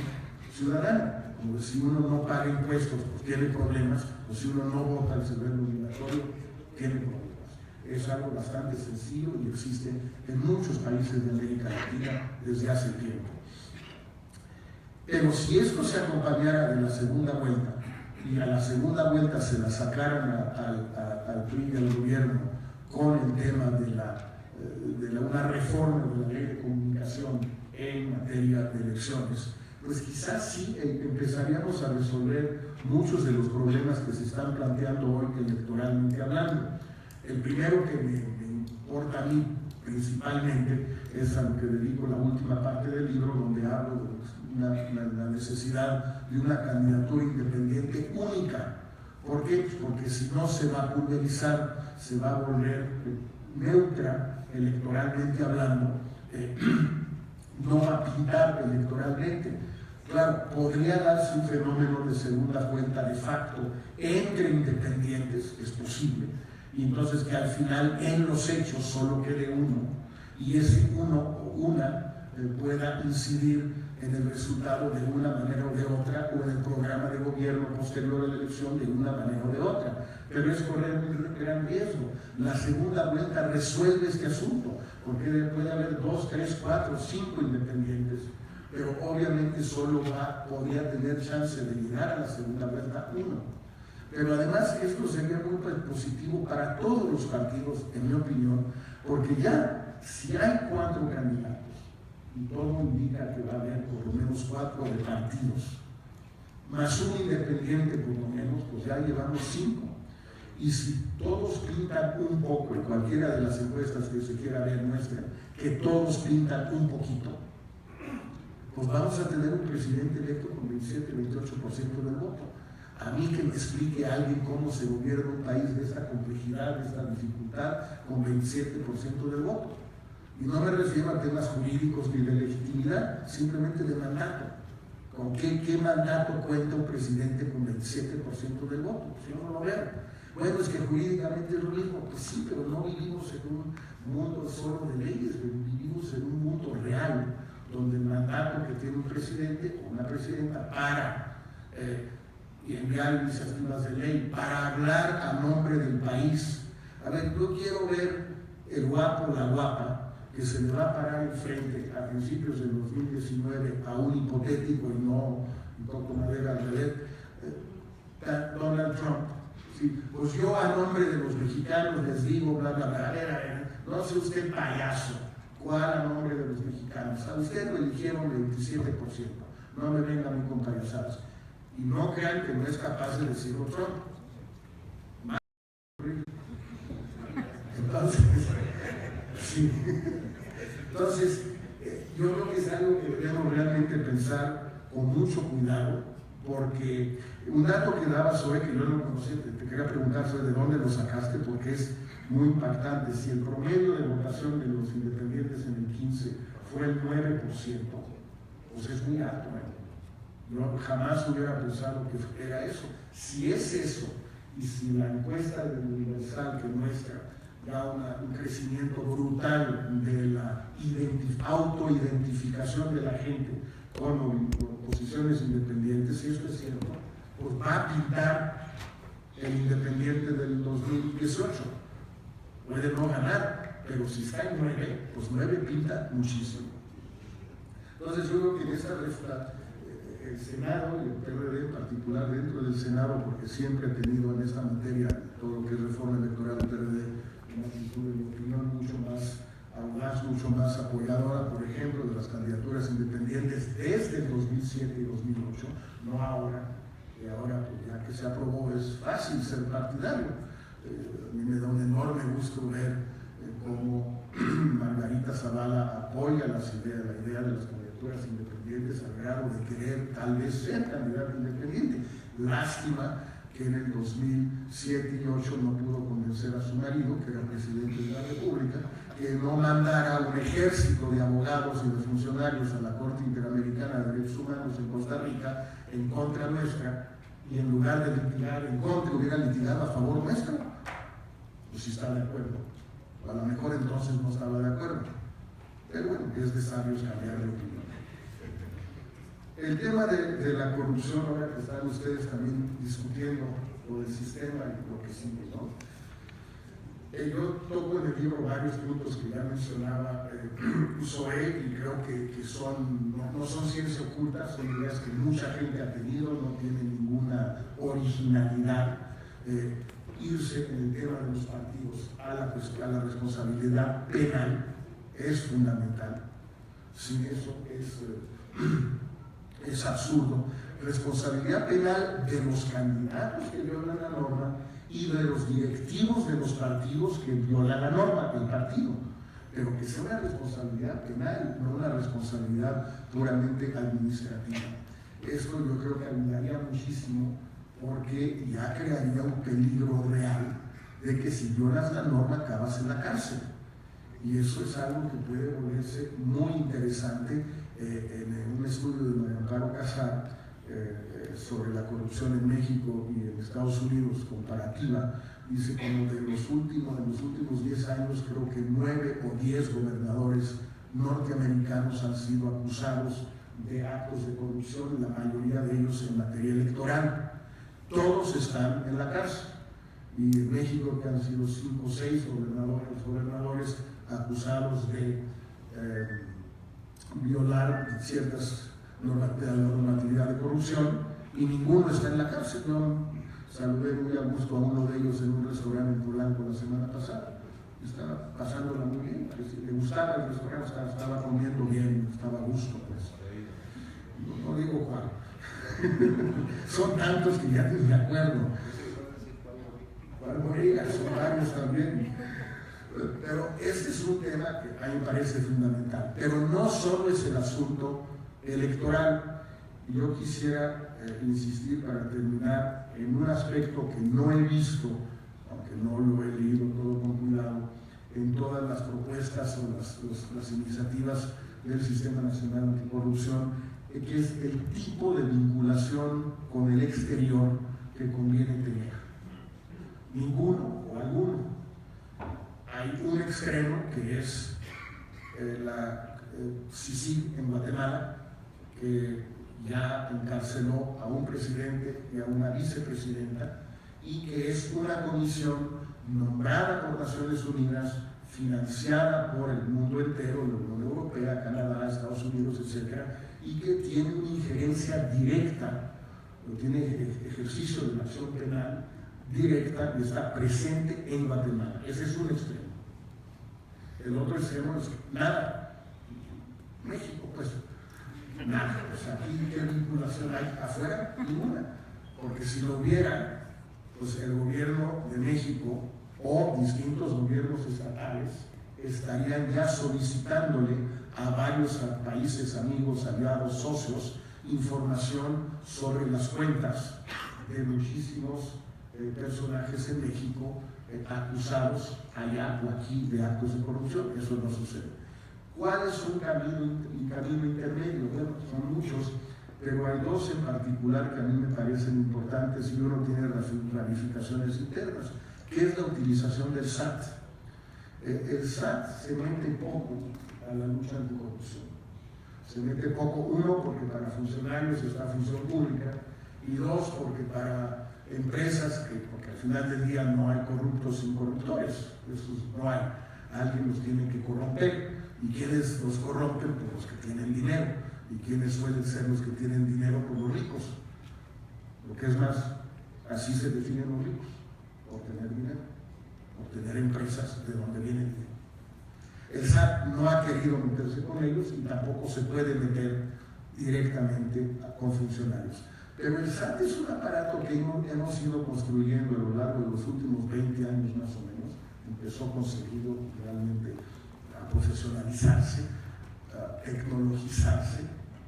ciudadana. Como si uno no paga impuestos, pues tiene problemas, o si uno no vota al servicio obligatorio, tiene problemas. Es algo bastante sencillo y existe en muchos países de América Latina desde hace tiempo. Pero si esto se acompañara de la segunda vuelta, y a la segunda vuelta se la sacaran al PRI y al gobierno con el tema de una reforma de la ley de comunicación en materia de elecciones, pues quizás sí empezaríamos a resolver muchos de los problemas que se están planteando hoy electoralmente hablando. El primero que me importa a mí principalmente es a lo que dedico la última parte del libro, donde hablo de la necesidad de una candidatura independiente única. ¿Por qué? Pues porque si no se va a pulverizar, se va a volver neutra electoralmente hablando, no va a pintar electoralmente. Claro, podría darse un fenómeno de segunda vuelta de facto entre independientes, es posible, y entonces que al final en los hechos solo quede uno, y ese uno o una pueda incidir en el resultado de una manera o de otra, o en el programa de gobierno posterior a la elección de una manera o de otra. Pero es correr un gran riesgo. La segunda vuelta resuelve este asunto, porque puede haber 2, 3, 4, 5 independientes, pero obviamente solo podría tener chance de llegar a la segunda vuelta uno. Pero además esto sería muy positivo para todos los partidos, en mi opinión, porque ya si hay 4 candidatos, y todo indica que va a haber por lo menos 4 de partidos, más un independiente por lo menos, pues ya llevamos 5. Y si todos pintan un poco, en cualquiera de las encuestas que se quiera ver muestran que todos pintan un poquito, pues vamos a tener un presidente electo con 27-28% del voto. A mí que me explique a alguien cómo se gobierna un país de esta complejidad, de esta dificultad, con 27% del voto. Y no me refiero a temas jurídicos ni de legitimidad, simplemente de mandato. ¿Con qué mandato cuenta un presidente con 27% del voto? Pues yo no lo veo. Bueno, es que jurídicamente es lo mismo. Pues sí, pero no vivimos en un mundo solo de leyes, vivimos en un mundo real, donde el mandato que tiene un presidente o una presidenta para enviar iniciativas de ley, para hablar a nombre del país. A ver, yo quiero ver el guapo o la guapa que se le va a parar enfrente a principios del 2019 a un hipotético y no toco madera al revés, Donald Trump. Sí, pues yo a nombre de los mexicanos les digo, bla, bla, bla, a ver, no sea usted payaso. ¿Cuál a nombre de los mexicanos? A usted lo eligieron 27%. No me vengan a mí con payasadas. Y no crean que no es capaz de decirlo Trump. Entonces, sí. Entonces, yo creo que es algo que debemos realmente pensar con mucho cuidado, porque un dato que dabas hoy, que yo no conocía, te quería preguntar sobre de dónde lo sacaste, porque es muy impactante. Si el promedio de votación de los independientes en el 15 fue el 9%, pues es muy alto, Yo jamás hubiera pensado que era eso. Si es eso, y si la encuesta del Universal que muestra da un crecimiento brutal de la autoidentificación de la gente con posiciones independientes, si esto es cierto, pues va a pintar el independiente del 2018. Puede no ganar, pero si está en 9, pues 9 pinta muchísimo. Entonces yo creo que en esta reforma, el Senado y el PRD en particular dentro del Senado, porque siempre he tenido en esta materia, todo lo que es reforma electoral del PRD, una actitud, en mi opinión, mucho más audaz, mucho más apoyadora, por ejemplo, de las candidaturas independientes desde el 2007 y 2008, no ahora, y ahora pues, ya que se aprobó es fácil ser partidario. A mí me da un enorme gusto ver cómo Margarita Zavala apoya la idea de las candidaturas independientes al grado de querer tal vez ser candidata independiente. Lástima que en el 2007 y 2008 no pudo convencer a su marido, que era presidente de la República, que no mandara un ejército de abogados y de funcionarios a la Corte Interamericana de Derechos Humanos en Costa Rica en contra nuestra, y en lugar de litigar en contra, hubiera litigado a favor nuestro. Pues sí está de acuerdo. O a lo mejor entonces no estaba de acuerdo. Pero bueno, es de sabios cambiar de opinión. El tema de la corrupción, ahora que están ustedes también discutiendo por el sistema y lo que sigue, ¿no? Yo toco en el libro varios puntos que ya mencionaba Zoé, y creo que no son ciencia oculta, son ideas que mucha gente ha tenido, no tienen ninguna originalidad. Irse en el tema de los partidos a la responsabilidad penal es fundamental. Sin eso es absurdo. Responsabilidad penal de los candidatos que violan la norma y de los directivos de los partidos que violan la norma del partido, pero que sea una responsabilidad penal, no una responsabilidad puramente administrativa. Esto yo creo que ayudaría muchísimo, porque ya crearía un peligro real de que si violas la norma acabas en la cárcel. Y eso es algo que puede volverse muy interesante. En un estudio de María Amparo Casar sobre la corrupción en México y en Estados Unidos comparativa, dice como en los últimos 10 años creo que 9 o 10 gobernadores norteamericanos han sido acusados de actos de corrupción, la mayoría de ellos en materia electoral. Todos están en la cárcel. Y en México que han sido 5 o 6 gobernadores acusados de violar ciertas normatividad de corrupción, y ninguno está en la cárcel. Yo saludé muy a gusto a uno de ellos en un restaurante en Polanco la semana pasada. Estaba pasándola muy bien, le gustaba el restaurante, estaba comiendo bien, estaba a gusto, pues. No digo cuál. Son tantos que ya ni me acuerdo. Son varios también. Pero este es un tema que a mí me parece fundamental. Pero no solo es el asunto electoral. Yo quisiera insistir para terminar en un aspecto que no he visto, aunque no lo he leído todo con cuidado, en todas las propuestas o las iniciativas del Sistema Nacional Anticorrupción, que es el tipo de vinculación con el exterior que conviene tener. Ninguno o alguno. Hay un extremo que es la CICIG en Guatemala, que ya encarceló a un presidente y a una vicepresidenta, y que es una comisión nombrada por Naciones Unidas, financiada por el mundo entero, la Unión Europea, Canadá, Estados Unidos, etc., y que tiene una injerencia directa, tiene ejercicio de la acción penal directa y está presente en Guatemala. Ese es un extremo. El otro extremo es nada. México, pues, nada. O sea, aquí, ¿qué vinculación hay afuera? Ninguna. Porque si lo hubiera, pues el gobierno de México o distintos gobiernos estatales estarían ya solicitándole a varios países amigos, aliados, socios, información sobre las cuentas de muchísimos personajes en México acusados allá o aquí de actos de corrupción. Eso no sucede. ¿Cuál es un camino intermedio? Bueno, son muchos, pero hay dos en particular que a mí me parecen importantes y uno tiene ramificaciones internas, que es la utilización del SAT. El SAT se mete poco a la lucha anticorrupción. Se mete poco, uno, porque para funcionarios está función pública, y dos, porque para empresas, porque al final del día no hay corruptos sin corruptores, esos no hay. Alguien los tiene que corromper, y quienes los corrompen, pues los que tienen dinero, y quienes suelen ser los que tienen dinero, pues los ricos. Lo que es más, así se definen los ricos: obtener dinero, obtener empresas de donde viene el dinero. El SAT no ha querido meterse con ellos y tampoco se puede meter directamente con funcionarios. Pero el SAT es un aparato que hemos ido construyendo a lo largo de los últimos 20 años más o menos. Empezó conseguido realmente a profesionalizarse, a tecnologizarse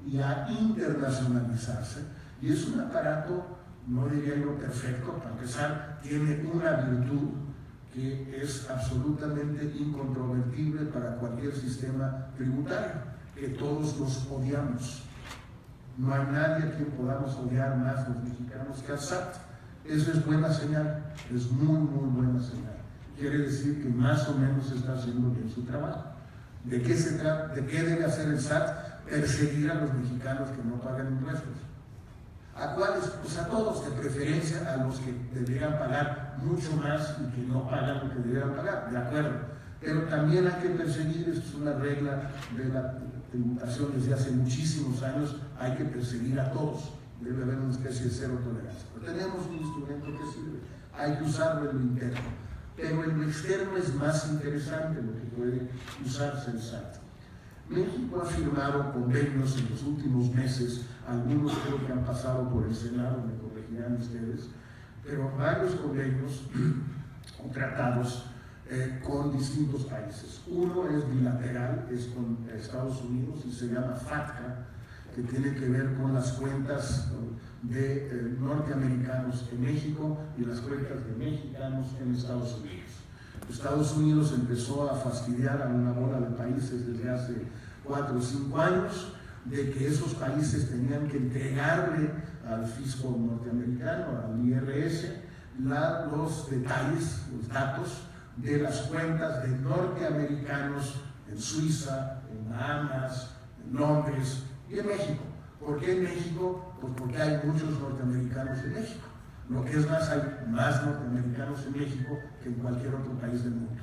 y a internacionalizarse. Y es un aparato, no diría yo perfecto, para empezar, tiene una virtud que es absolutamente incontrovertible para cualquier sistema tributario, que todos los odiamos. No hay nadie a quien podamos odiar más los mexicanos que al SAT. Eso es buena señal, es muy, muy buena señal. Quiere decir que más o menos está haciendo bien su trabajo. ¿De qué se trata? ¿De qué debe hacer el SAT? Perseguir a los mexicanos que no pagan impuestos. ¿A cuáles? Pues a todos, de preferencia a los que deberían pagar mucho más y que no pagan lo que deberían pagar, de acuerdo. Pero también hay que perseguir, esto es una regla de la tributación desde hace muchísimos años, hay que perseguir a todos. Debe haber una especie de cero tolerancia. Pero tenemos un instrumento que sirve, hay que usarlo en lo interno. Pero en lo externo es más interesante lo que puede usarse el SAT. México ha firmado convenios en los últimos meses, algunos creo que han pasado por el Senado, me corregirán ustedes, pero varios convenios o tratados con distintos países. Uno es bilateral, es con Estados Unidos y se llama FATCA, que tiene que ver con las cuentas de norteamericanos en México y las cuentas de mexicanos en Estados Unidos. Estados Unidos empezó a fastidiar a una bola de países desde hace 4 o 5 años de que esos países tenían que entregarle al fisco norteamericano, al IRS, los detalles, los datos de las cuentas de norteamericanos en Suiza, en Bahamas, en Londres y en México. ¿Por qué en México? Pues porque hay muchos norteamericanos en México. Lo que es más, hay más norteamericanos en México que en cualquier otro país del mundo.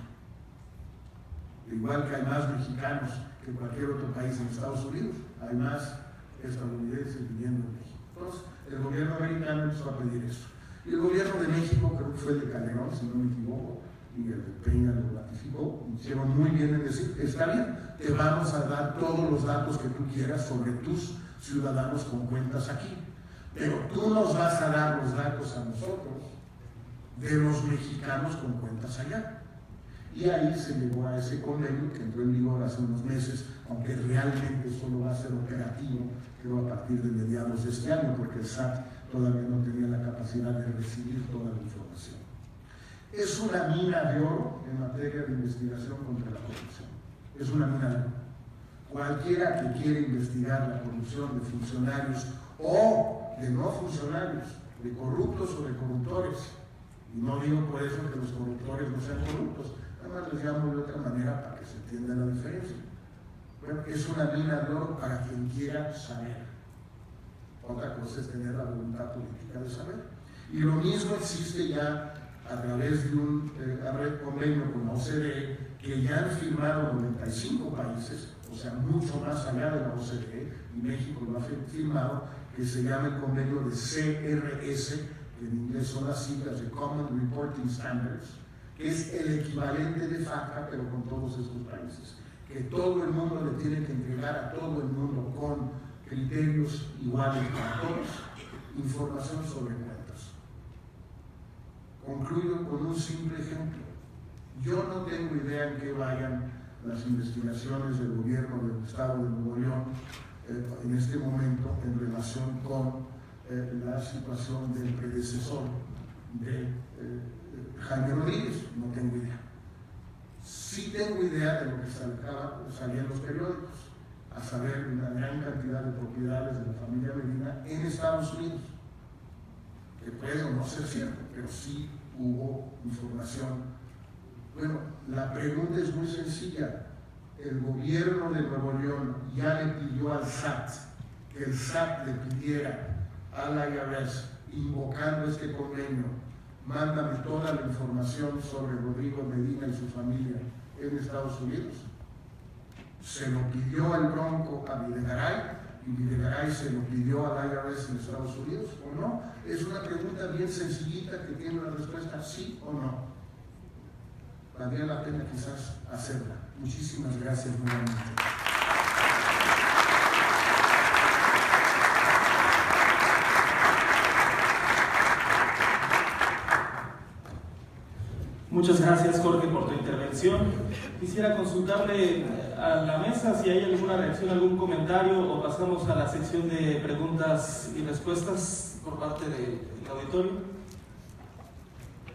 Igual que hay más mexicanos que en cualquier otro país en Estados Unidos, hay más estadounidenses viviendo en México. Entonces, el gobierno americano empezó a pedir eso. Y el gobierno de México, creo que fue el de Calderón, si no me equivoco, y el de Peña lo ratificó, hicieron muy bien en decir, está bien, te vamos a dar todos los datos que tú quieras sobre tus ciudadanos con cuentas aquí, pero tú nos vas a dar los datos a nosotros de los mexicanos con cuentas allá. Y ahí se llegó a ese convenio que entró en vigor hace unos meses, aunque realmente solo va a ser operativo, creo a partir de mediados de este año, porque el SAT todavía no tenía la capacidad de recibir toda la información. Es una mina de oro en materia de investigación contra la corrupción. Es una mina de oro. Cualquiera que quiera investigar la corrupción de funcionarios o de no funcionarios, de corruptos o de corruptores, y no digo por eso que los corruptores no sean corruptos, nada más les llamo de otra manera para que se entienda la diferencia. Bueno, es una mina de oro para quien quiera saber. Otra cosa es tener la voluntad política de saber. Y lo mismo existe ya a través de un convenio con la OCDE, que ya han firmado 95 países, o sea, mucho más allá de la OCDE, y México lo ha firmado, que se llama el convenio de CRS, que en inglés son las siglas de Common Reporting Standards, que es el equivalente de FATCA, pero con todos estos países, que todo el mundo le tiene que entregar a todo el mundo con criterios iguales para todos, información sobre cuentas. Concluyo con un simple ejemplo. Yo no tengo idea en qué vayan las investigaciones del gobierno del Estado de Nuevo León en este momento en relación con la situación del predecesor de Jaime Rodríguez. No tengo idea. Sí tengo idea de lo que salía en los periódicos, a saber, una gran cantidad de propiedades de la familia Medina en Estados Unidos, que puede o no ser cierto, pero sí hubo información. Bueno, la pregunta es muy sencilla. El gobierno de Nuevo León ya le pidió al SAT que el SAT le pidiera al IRS, invocando este convenio, mándame toda la información sobre Rodrigo Medina y su familia en Estados Unidos. Se lo pidió el Bronco a Videgaray y Videgaray se lo pidió al IRS en Estados Unidos, ¿o no? Es una pregunta bien sencillita que tiene una respuesta sí o no. Valdría la pena quizás hacerla. Muchísimas gracias nuevamente. Muchas gracias, Jorge, por tu intervención. Quisiera consultarle a la mesa si hay alguna reacción, algún comentario, o pasamos a la sección de preguntas y respuestas por parte del auditorio.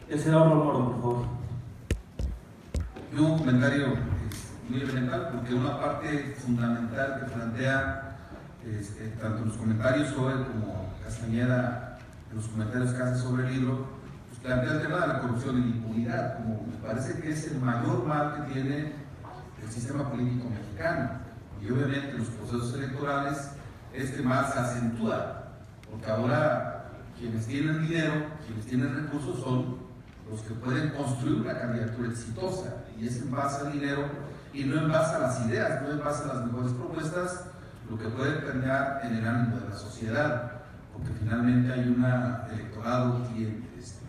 El senador Romero, por favor. Yo un comentario muy elemental, porque una parte fundamental que plantea tanto en los comentarios sobre como Castañeda en los comentarios que hace sobre el libro, pues plantea el tema de la corrupción y la impunidad, como me parece que es el mayor mal que tiene el sistema político mexicano. Y obviamente en los procesos electorales este mal se acentúa, porque ahora quienes tienen dinero, quienes tienen recursos son los que pueden construir una candidatura exitosa, y es en base al dinero y no en base a las ideas, no en base a las mejores propuestas, lo que puede permear en el ánimo de la sociedad, porque finalmente hay un electorado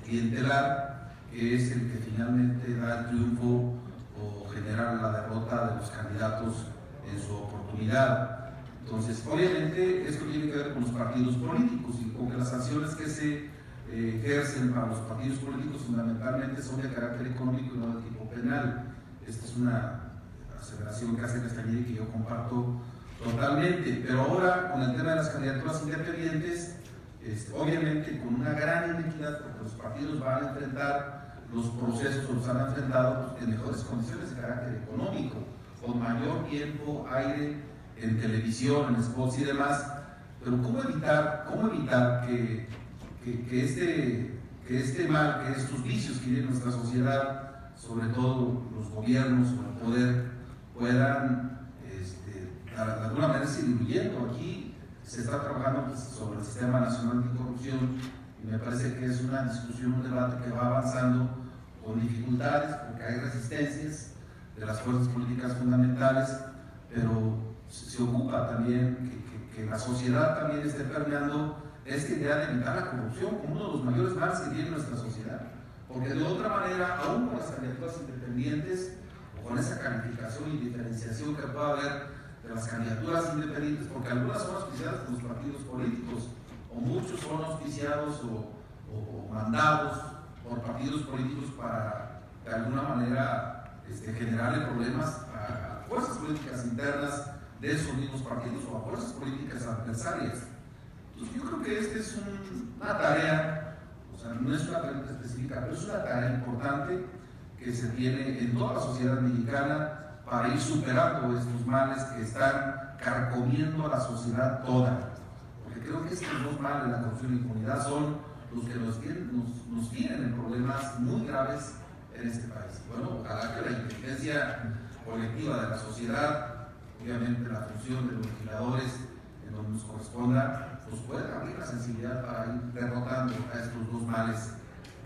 clientelar que es el que finalmente da el triunfo o genera la derrota de los candidatos en su oportunidad. Entonces, obviamente, esto tiene que ver con los partidos políticos y con que las sanciones que se ejercen para los partidos políticos fundamentalmente son de carácter económico y no de tipo penal. Esta es una aseveración que hace Castañeda y que yo comparto totalmente. Pero ahora, con el tema de las candidaturas independientes, obviamente con una gran inequidad, porque los partidos van a enfrentar los procesos o los han enfrentado en mejores condiciones de carácter económico, con mayor tiempo, aire en televisión, en spots y demás. Pero ¿cómo evitar que este mal, que estos vicios que tiene nuestra sociedad, sobre todo los gobiernos o el poder, puedan de alguna manera ir diluyendo? Aquí se está trabajando sobre el Sistema Nacional Anticorrupción y me parece que es una discusión, un debate que va avanzando con dificultades, porque hay resistencias de las fuerzas políticas fundamentales, pero se ocupa también que la sociedad también esté permeando esta idea de evitar la corrupción como uno de los mayores males que tiene nuestra sociedad, porque de otra manera, aún con las candidaturas independientes o con esa calificación y diferenciación que pueda haber de las candidaturas independientes, porque algunas son auspiciadas por los partidos políticos o muchos son auspiciados o mandados por partidos políticos para de alguna manera generarle problemas a fuerzas políticas internas de esos mismos partidos o a fuerzas políticas adversarias. Entonces yo creo que esta es una tarea, o sea, no es una pregunta específica, pero es una tarea importante que se tiene en toda la sociedad mexicana para ir superando estos males que están carcomiendo a la sociedad toda. Porque creo que estos dos males, la corrupción y la impunidad, son los que nos tienen en problemas muy graves en este país. Bueno, ojalá que la inteligencia colectiva de la sociedad, obviamente la función de los legisladores en donde nos corresponda, pues pueda abrir la sensibilidad para ir derrotando a estos dos males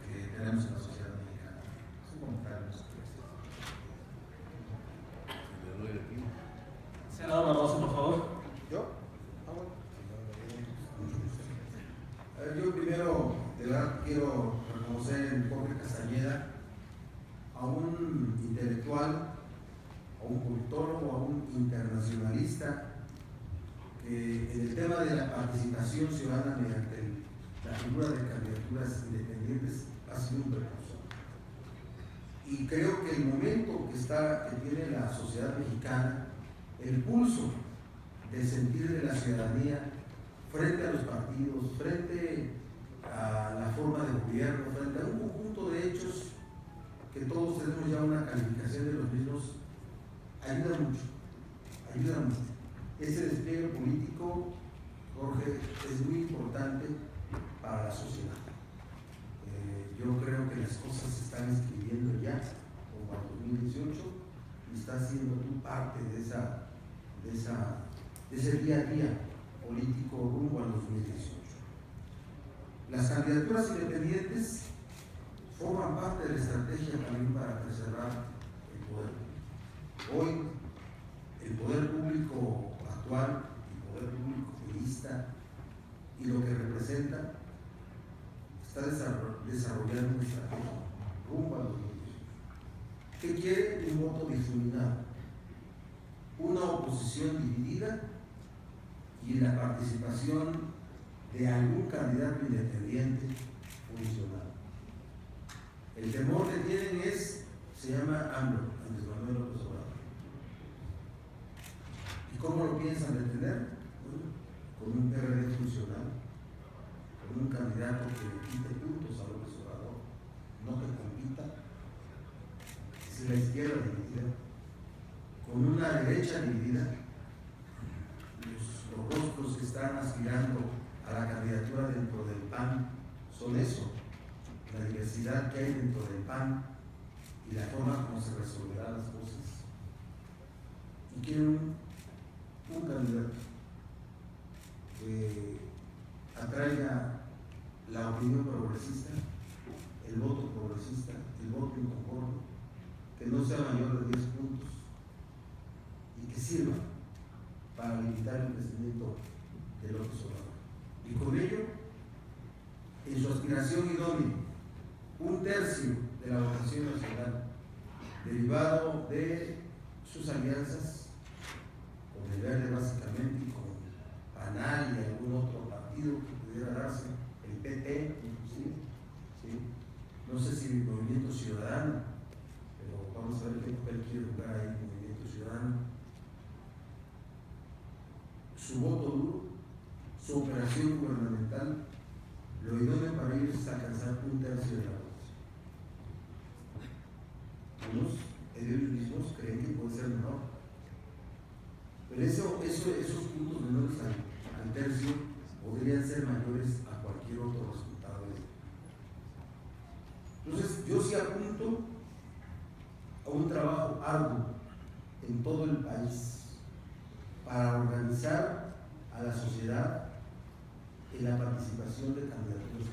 que tenemos en la sociedad mexicana. Es un comentario. Senador Barroso, por favor. ¿Yo? Yo primero, de verdad, quiero reconocer en Jorge Castañeda a un intelectual, a un politólogo, a un internacionalista que en el tema de la participación ciudadana mediante la figura de candidaturas independientes ha sido un precursor. Y creo que el momento que tiene la sociedad mexicana, el pulso del sentir de la ciudadanía frente a los partidos, frente a la forma de gobierno, frente a un conjunto de hechos que todos tenemos ya una calificación de los mismos, ayuda mucho, ayuda mucho. Ese despliegue político, Jorge, es muy importante para la sociedad. Yo creo que las cosas se están escribiendo ya, como para 2018, y estás siendo tú parte de ese día a día político rumbo al 2018. Las candidaturas independientes forman parte de la estrategia también para preservar el poder. Hoy, el poder público actual, el poder público jurista y lo que representa, está desarrollando una estrategia rumbo al 2018. ¿Qué quiere? Un voto difuminado, una oposición dividida y la participación de algún candidato independiente funcional. El temor que tienen se llama AMLO, Andrés Manuel López Obrador. ¿Y cómo lo piensan detener? Bueno, con un PRD funcional, con un candidato que le quite puntos a López Obrador, no que compita, es la izquierda dividida, con una derecha dividida. Los rostros que están aspirando a la candidatura dentro del PAN son eso, la diversidad que hay dentro del PAN y la forma como se resolverán las cosas. Y quieren un candidato que atraiga la opinión progresista, el voto progresista, el voto inconforme, que no sea mayor de 10 puntos y que sirva para limitar el crecimiento de López Obrador. Y con ello, en su aspiración idónea, 1/3 de la votación nacional, derivado de sus alianzas con el Verde básicamente y con PANAL y algún otro partido que pudiera darse, el PT inclusive, ¿sí? No sé si el Movimiento Ciudadano, pero vamos a ver qué papel quiere jugar ahí el Movimiento Ciudadano. Su voto duro, su operación gubernamental, lo idóneo para ellos es alcanzar 1/3 de la votación. Algunos, ellos mismos, creen que puede ser menor. Pero esos puntos menores al tercio podrían ser mayores a cualquier otro resultado. Entonces, yo sí apunto a un trabajo arduo en todo el país para organizar a la sociedad en la participación de candidaturas.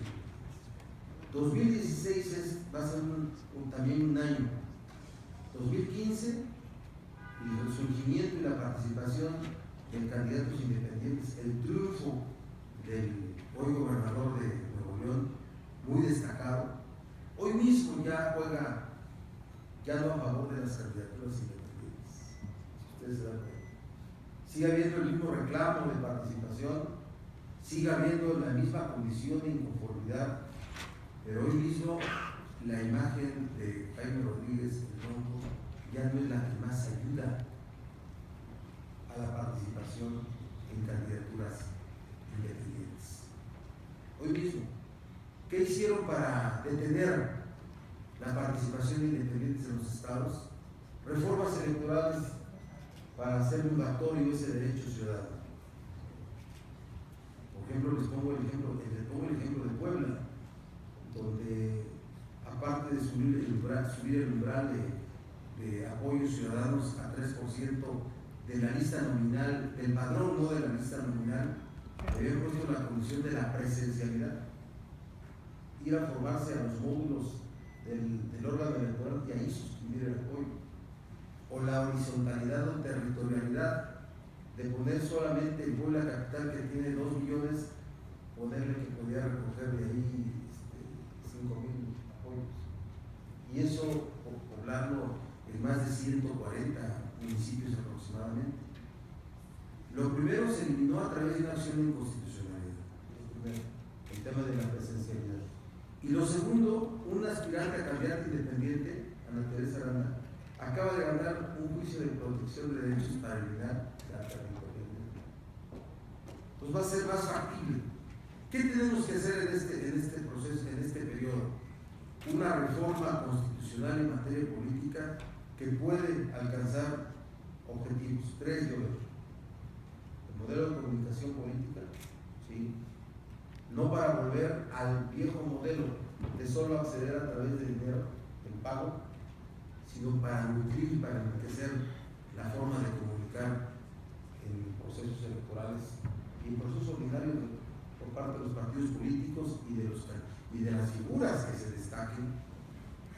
2016 va a ser también un año. 2015, y el surgimiento y la participación de candidatos independientes, el triunfo del hoy gobernador de Nuevo León, muy destacado. Hoy mismo ya juega, ya no a favor de las candidaturas independientes. Ustedes se dan cuenta. Sigue habiendo el mismo reclamo de participación, sigue habiendo la misma condición de inconformidad, pero hoy mismo la imagen de Jaime Rodríguez el Tronco ya no es la que más ayuda a la participación en candidaturas independientes. Hoy mismo, ¿qué hicieron para detener la participación de independientes en los estados? reformas electorales para hacer mandatorio ese derecho ciudadano. Por ejemplo, les pongo el ejemplo de Puebla, donde aparte de subir el umbral de apoyos ciudadanos a 3% de la lista nominal, del padrón, no de la lista nominal, habían puesto la condición de la presencialidad, ir a formarse a los módulos del órgano electoral y ahí suscribir el apoyo, o la horizontalidad o territorialidad de poner solamente en Puebla capital, que tiene 2 millones, ponerle que podía recoger de ahí 5,000 apoyos, y eso poblarlo en más de 140 municipios aproximadamente. Lo primero se eliminó a través de una acción de inconstitucionalidad, el tema de la presencialidad. Y lo segundo, un aspirante a candidata independiente, Ana Teresa Aranda, acaba de ganar un juicio de protección de derechos para eliminar la territorialidad. Entonces va a ser más factible. ¿Qué tenemos que hacer en este proceso, en este periodo? Una reforma constitucional en materia política que puede alcanzar objetivos. 3 yo veo. El modelo de comunicación política, ¿sí? No para volver al viejo modelo de solo acceder a través de dinero, el pago, sino para nutrir y para enriquecer la forma de comunicar en procesos electorales y en procesos ordinarios por parte de los partidos políticos y de las figuras que se destaquen.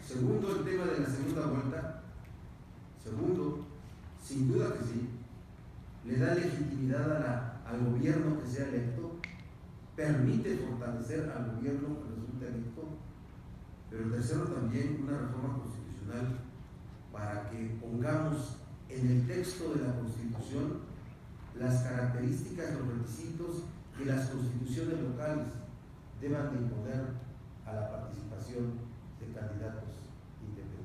Segundo, el tema de la segunda vuelta. Segundo, sin duda que sí, le da legitimidad al gobierno que sea electo, permite fortalecer al gobierno que resulte electo, pero tercero, también una reforma constitucional para que pongamos en el texto de la Constitución las características, los requisitos que las constituciones locales deban de imponer a la participación de candidatos independientes.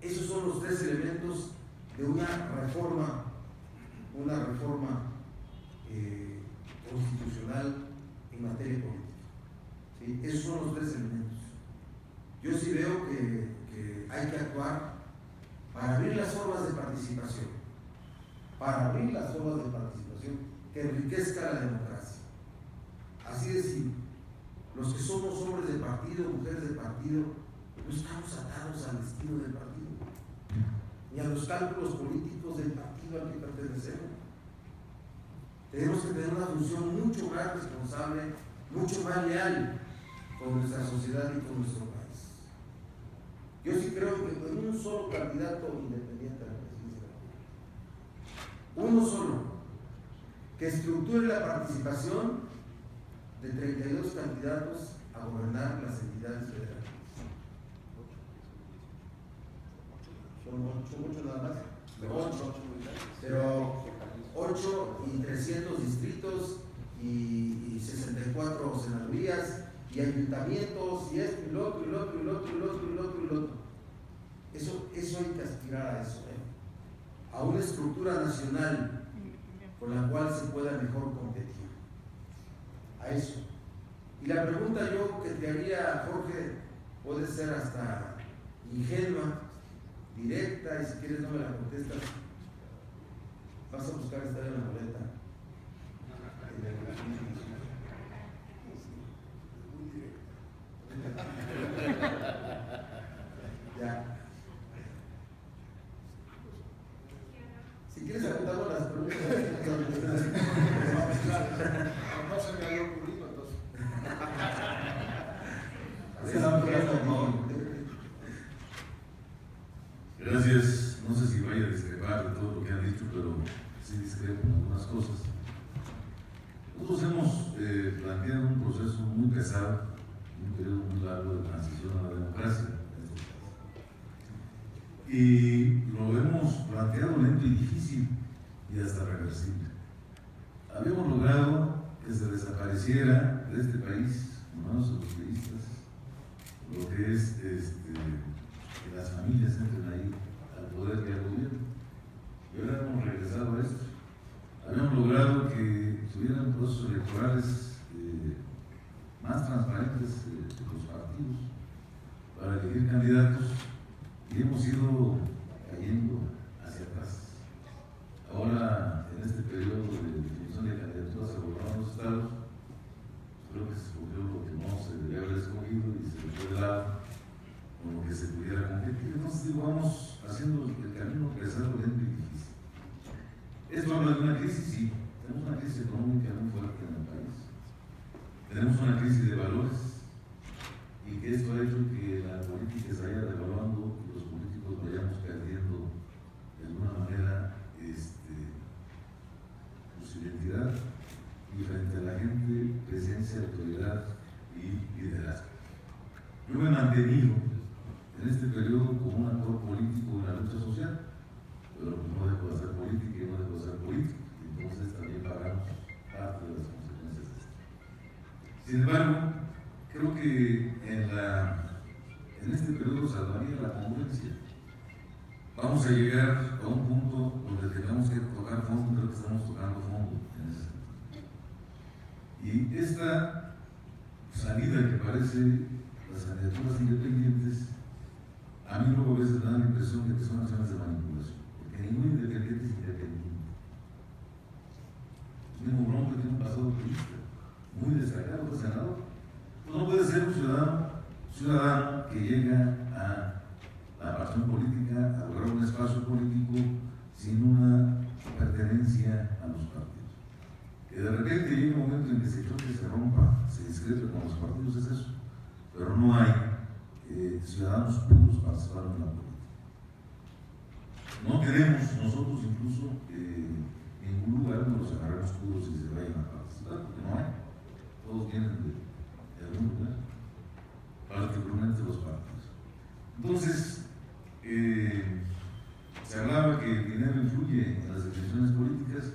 Esos son los 3 elementos de una reforma constitucional en materia política. ¿Sí? Esos son los 3 elementos. Yo sí veo que hay que actuar para abrir las formas de participación, que enriquezca la democracia. Así de simple. Los que somos hombres de partido, mujeres de partido, no estamos atados al destino del partido, ni a los cálculos políticos del partido al que pertenecemos. Tenemos que tener una función mucho más responsable, mucho más leal con nuestra sociedad y con nuestro país. Yo sí creo que con un solo candidato independiente a la presidencia, uno solo, que estructure la participación de 32 candidatos a gobernar las entidades federales. Son 8 nada más. 8, pero 8 y 300 distritos y 64 senadurías y ayuntamientos y esto y lo otro y lo otro y lo otro y lo otro y lo otro y lo otro. Eso hay que aspirar a eso, a una estructura nacional con la cual se pueda mejor competir. A eso. Y la pregunta yo que te haría, Jorge, puede ser hasta ingenua, directa, y si quieres no me la contestas. Vas a buscar estar en la boleta. Ya. Si quieres apuntamos las preguntas. No se me había ocurrido entonces. Gracias. No sé si vaya a discrepar de todo lo que han dicho, pero sí discrepo en algunas cosas. Nosotros hemos planteado un proceso muy pesado, un periodo muy largo de transición a la democracia. Y lo hemos planteado lento y difícil y hasta reversible. Habíamos logrado que se desapareciera de este país, como manos de los periodistas, lo que es que las familias entren ahí al poder y al gobierno. Y ahora hemos regresado a esto. Habíamos logrado que tuvieran procesos electorales más transparentes de los partidos para elegir candidatos y hemos ido cayendo hacia atrás. Ahora, en este periodo de definición de candidaturas a gobernador de los estados, creo que se escogió lo que no se debería haber escogido y se dejó de lado con lo que se pudiera competir. Entonces, digo, vamos haciendo el camino pesado, lento y difícil. Esto habla de una crisis, sí. Tenemos una crisis económica muy fuerte en el país. Tenemos una crisis de valores y que esto ha hecho que la política se vaya devaluando y los políticos vayamos perdiendo de alguna manera su identidad y frente a la gente presencia, autoridad y liderazgo. Yo me he mantenido en este periodo como un actor político en la lucha social, pero no dejo de hacer política y no dejo de ser político, y entonces también pagamos parte de las consecuencias de esto. Sin embargo, creo que en este periodo salvaría la congruencia. Vamos a llegar a un punto donde tengamos que tocar fondo, creo que estamos tocando fondo en ese sentido. Y esta salida que parece las candidaturas independientes, a mí luego a veces me da la impresión de que son acciones de manipulación, porque ningún independiente es independiente. El mismo Bronco tiene un pasado político muy destacado, fue senador. Pues no puede ser un ciudadano que llega a la pasión política, a lograr un espacio político sin una pertenencia a los partidos. Que de repente llegue un momento en que se choque, se rompa, se discrepe con los partidos, es eso. Pero no hay ciudadanos puros participaron en la política. No queremos nosotros incluso ningún lugar donde los agarremos puros y se vayan a participar, porque no hay. Todos vienen de algún lugar, particularmente los partidos. Entonces, se hablaba que el dinero influye en las decisiones políticas.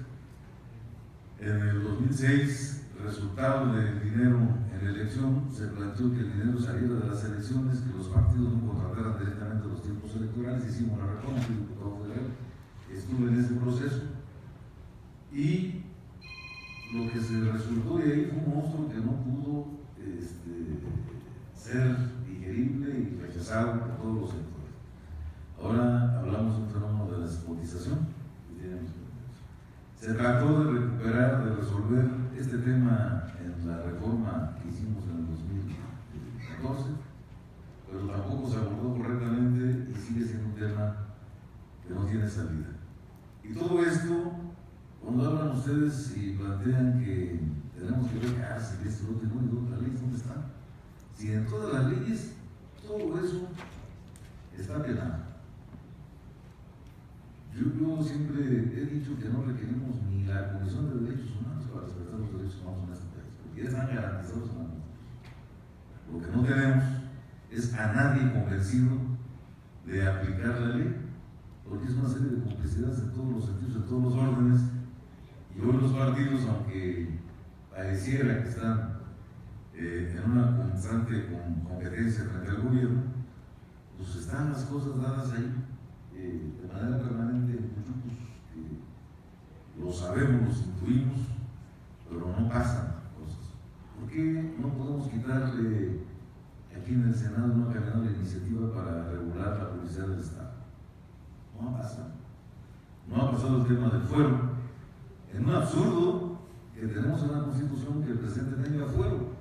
En el 2006, resultado del dinero en la elección, se planteó que el dinero saliera de las elecciones, que los partidos no contrataran directamente los tiempos electorales. Hicimos la reforma, el diputado federal estuvo en ese proceso y lo que se resultó de ahí fue un monstruo que no pudo ser digerible y rechazado por todos los sectores. Ahora hablamos de un fenómeno de la despotización que tiene los partidos. Se trató de recuperar, de resolver este tema en la reforma que hicimos en el 2014, pero tampoco se abordó correctamente y sigue siendo un tema que no tiene salida. Y todo esto, cuando hablan ustedes y plantean que tenemos que ver cárcel, esto, lo otro, las leyes, ¿dónde están? Si en todas las leyes todo eso está penado. Yo siempre he dicho que no requerimos ni la Comisión de Derechos Humanos para respetar los derechos humanos en este país, porque ya están garantizados en la Constitución. Lo que no tenemos es a nadie convencido de aplicar la ley, porque es una serie de complicidades en todos los sentidos, en todos los órdenes, y hoy los partidos, aunque pareciera que están en una constante competencia frente al gobierno, pues están las cosas dadas ahí de manera permanente en muchos que lo sabemos, los intuimos, pero no pasan cosas. ¿Por qué no podemos quitarle aquí en el Senado una caminada de iniciativa para regular la publicidad del Estado? No ha pasado. No ha pasado el tema del fuero. En un absurdo que tenemos en la Constitución que el presidente tenga fuero,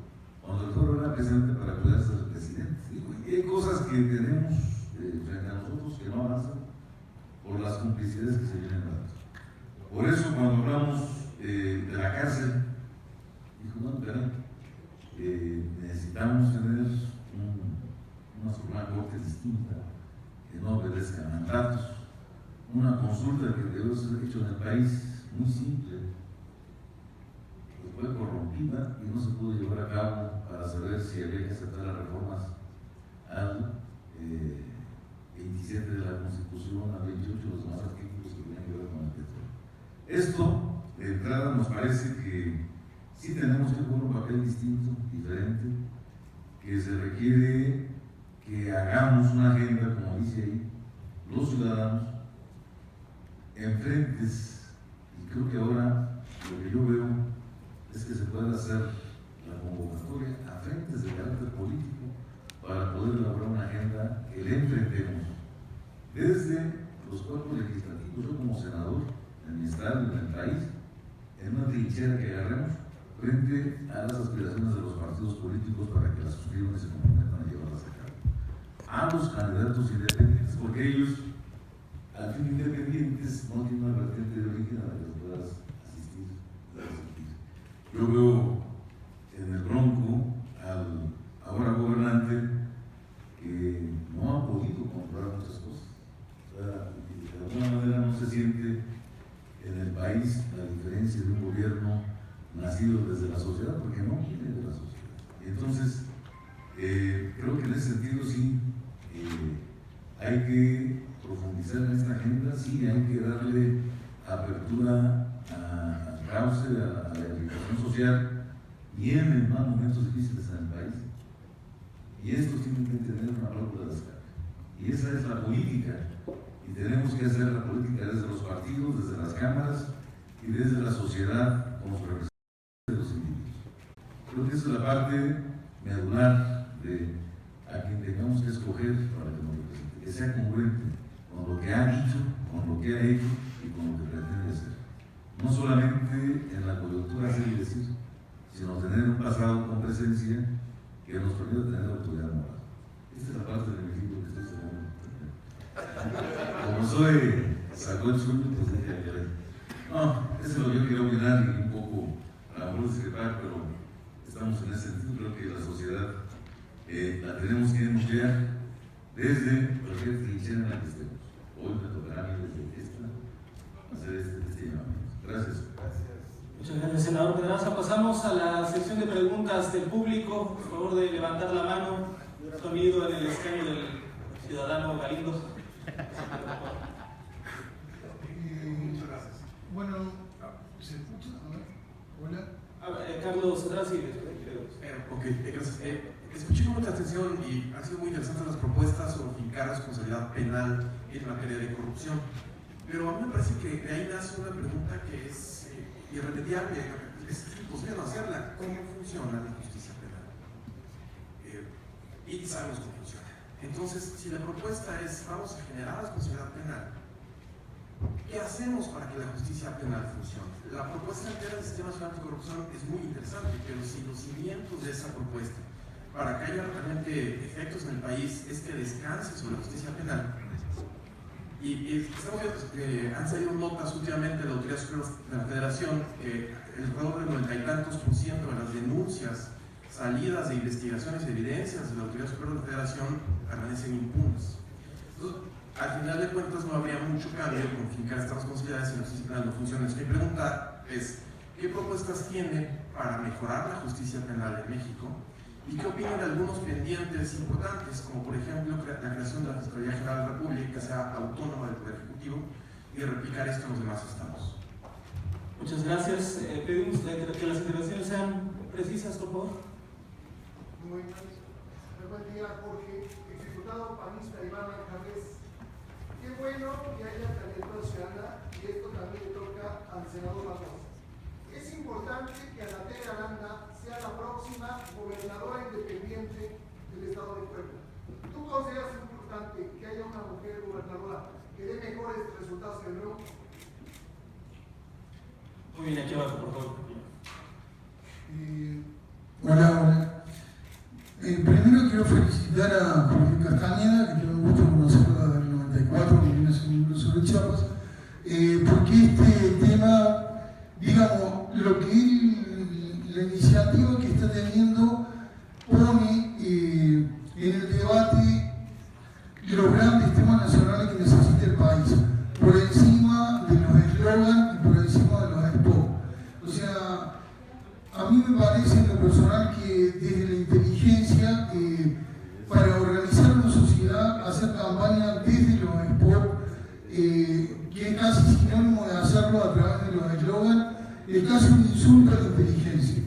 cuando el fuero era presidente para poder ser presidente. Y hay cosas que tenemos frente a nosotros que no avanzan por las complicidades que se vienen dando. Por eso cuando hablamos de la cárcel, dijo, bueno, caray, necesitamos tener una Suprema Corte distinta, que no obedezca a mandatos, una consulta que debe ser hecha en el país, muy simple, que fue corrompida y no se pudo llevar a cabo para saber si había que aceptar las reformas al 27 de la Constitución, al 28 de los demás artículos que tenían que ver con el petróleo. Esto, de entrada, nos parece que sí tenemos que jugar un papel distinto, diferente, que se requiere que hagamos una agenda, como dice ahí, los ciudadanos, en frentes, y creo que ahora lo que yo veo es que se puede hacer la convocatoria a frentes de carácter político para poder elaborar una agenda que le enfrentemos desde políticos, yo como senador, en mi estado, en el país, en una trinchera que agarremos frente a las aspiraciones de los partidos políticos para que las suscriban y se comprometan a llevarlas a cabo. A los candidatos independientes, porque ellos, al fin independientes, no tienen una vertiente de origen a la que puedas asistir. Yo veo en el Bronco al ahora gobernante que no ha podido controlar muchas cosas. O sea, de alguna manera no se siente en el país la diferencia de un gobierno nacido desde la sociedad, porque no viene de la sociedad. Entonces, creo que en ese sentido sí hay que profundizar en esta agenda, sí hay que darle apertura al cauce, a la implicación social, vienen más momentos difíciles en el país, y estos tienen que tener una válvula de escape. Y esa es la política, y tenemos que hacer la política desde los partidos, desde las cámaras y desde la sociedad como representantes de los individuos. Creo que esa es la parte medular de a quien tengamos que escoger para que nos represente, que sea congruente con lo que ha dicho, con lo que ha hecho y con lo que pretende hacer. No solamente en la coyuntura hacer y decir, sino tener un pasado con presencia que nos permita tener autoridad moral. Esta es la parte del libro que estoy sacando. Como soy sacó el suyo, pues dije, no, eso es lo que yo quería opinar y un poco a lo mejor discrepar, pero estamos en ese sentido. Creo que la sociedad la tenemos que denunciar desde cualquier trinchera en la que estemos. Hoy me tocará a mí desde esta hacer este llamamiento. Gracias. Muchas gracias, senador Pedraza. Pasamos a la sección de preguntas del público. Por favor de levantar la mano. Sonido en el escaño del ciudadano Galindo. Muchas gracias. Bueno, ¿se escucha? Hola. Carlos atrás y Ok, gracias. Escuché con mucha atención y han sido muy interesantes las propuestas sobre fincar responsabilidad penal en materia de corrupción. Pero a mí me parece que de ahí nace una pregunta que es irremediable, es imposible no hacerla. ¿Cómo funciona la justicia penal? Y sabemos cómo funciona. Entonces, si la propuesta es vamos a generar responsabilidad penal, ¿qué hacemos para que la justicia penal funcione? La propuesta entera del Sistema Nacional Anticorrupción es muy interesante, pero si los cimientos de esa propuesta para que haya realmente efectos en el país es que descanse sobre la justicia penal. Y estamos viendo, han salido notas últimamente de la Autoridad Superior de la Federación que alrededor del 90 y tantos % de las denuncias salidas de investigaciones y evidencias de la Autoridad Superior de la Federación permanecen impunes. Entonces, al final de cuentas no habría mucho cambio con fincar estas responsabilidades si la justicia penal no funciona. Mi pregunta es, ¿qué propuestas tiene para mejorar la justicia penal en México? ¿Y qué opinan de algunos pendientes importantes, como por ejemplo la creación de la Fiscalía General de la República, que sea autónoma del Poder Ejecutivo, y replicar esto en los demás estados? Muchas gracias. Pedimos que las intervenciones sean precisas, por favor. Muy buen día, Jorge. Exdiputado panista Iván Alcárez. Qué bueno que haya candidatura ciudadana y esto también le toca al senador Barbosa. Es importante que Anatea Aranda sea la próxima gobernadora independiente del estado de Puebla. ¿Tú consideras importante que haya una mujer gobernadora que dé mejores resultados que el nuevo? Muy bien, aquí abajo, por favor. Hola. Primero quiero felicitar a Jorge Castañeda, que tengo un gusto conocerlo desde el 94, que viene a ser un libro sobre Chiapas, porque este tema, digamos, lo que la iniciativa que está teniendo pone en el debate los grandes temas nacionales que necesita el país, por encima de los eslogan y por encima de los spots. O sea, a mí me parece en lo personal que desde la inteligencia, para organizar una sociedad, hacer campaña desde los spots, que es casi sinónimo de hacerlo a través de los eslogans, es casi un insulto a la inteligencia.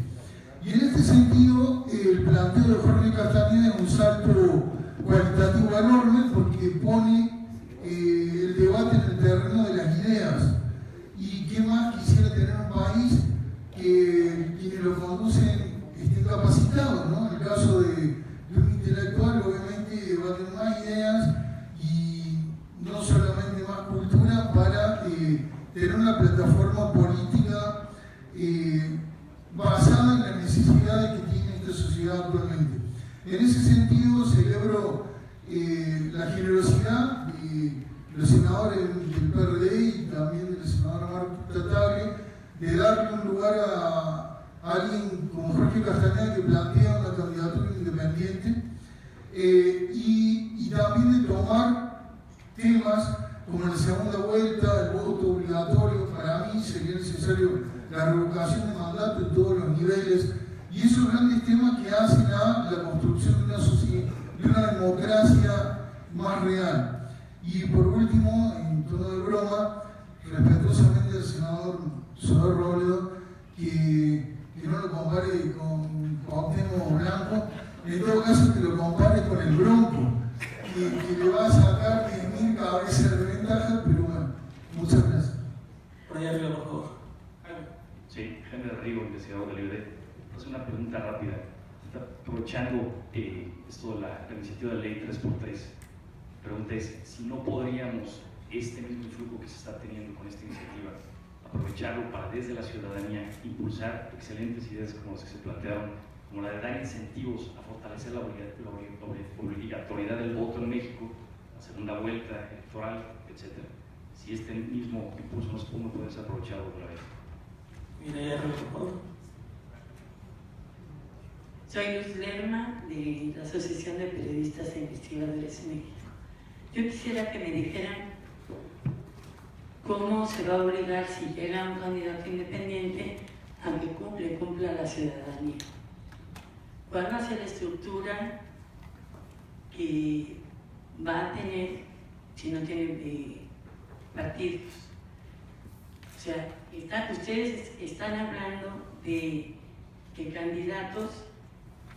Y en este sentido, el planteo de Jorge Castañeda es un salto cualitativo enorme porque pone el debate en el terreno de las ideas. ¿Y qué más quisiera tener un país que quienes lo conducen estén capacitados, ¿no? En el caso de un intelectual, obviamente va a tener más ideas y no solamente más cultura para tener una plataforma política basada en las necesidades que tiene esta sociedad actualmente. En ese sentido, celebro la generosidad de los senadores del PRD y también de la senadora Marta Tagle de darle un lugar a alguien como Jorge Castañeda, que plantea una candidatura independiente, y también de tomar temas como la segunda vuelta, el voto obligatorio. Para mí sería necesario la revocación de mandato en todos los niveles, y esos grandes temas que hacen a la construcción de una sociedad, de una democracia más real. Y por último, en tono de broma, respetuosamente al senador Robledo, que no lo compare con Cuauhtémoc Blanco, en todo caso que lo compare con el Bronco, que le va a sacar 10.000 cabezas de ventaja, pero bueno, muchas gracias. Por allá arriba, por favor. Sí, Jaime Rigo, investigador del IBD. Hacer una pregunta rápida. Aprovechando esto de la iniciativa de ley 3x3, la pregunta es si no podríamos este mismo flujo que se está teniendo con esta iniciativa aprovecharlo para desde la ciudadanía impulsar excelentes ideas como las que se plantearon, como la de dar incentivos a fortalecer la obligatoriedad del voto en México, la segunda vuelta electoral, etc. Si este mismo impulso no puede ser aprovechado por la vez. Mira, ya por favor. Soy Luz Lerma, de la Asociación de Periodistas e Investigadores en México. Yo quisiera que me dijeran cómo se va a obligar, si llega un candidato independiente, a que cumpla la ciudadanía. ¿Cuál va a ser la estructura que va a tener si no tiene partidos? O sea, ustedes están hablando de candidatos,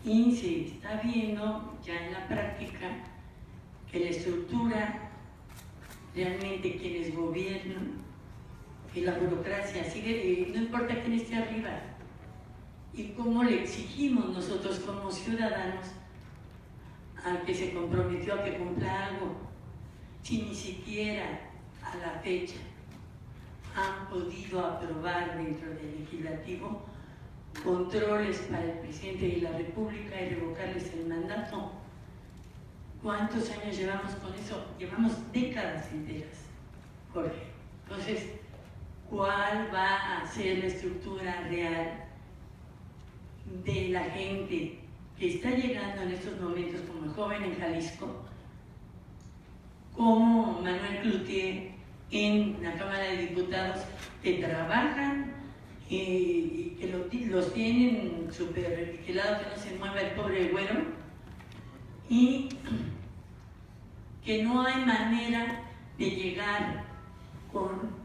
y se está viendo ya en la práctica que la estructura, realmente quienes gobiernan, que la burocracia sigue, no importa quién esté arriba, y cómo le exigimos nosotros como ciudadanos al que se comprometió a que cumpla algo, si ni siquiera a la fecha han podido aprobar dentro del legislativo controles para el presidente de la República y revocarles el mandato. ¿Cuántos años llevamos con eso? Llevamos décadas enteras, Jorge. Entonces, ¿cuál va a ser la estructura real de la gente que está llegando en estos momentos como el joven en Jalisco, como Manuel Cloutier en la Cámara de Diputados, que trabajan y que los tienen súper vigilados, que no se mueva el pobre güero, y que no hay manera de llegar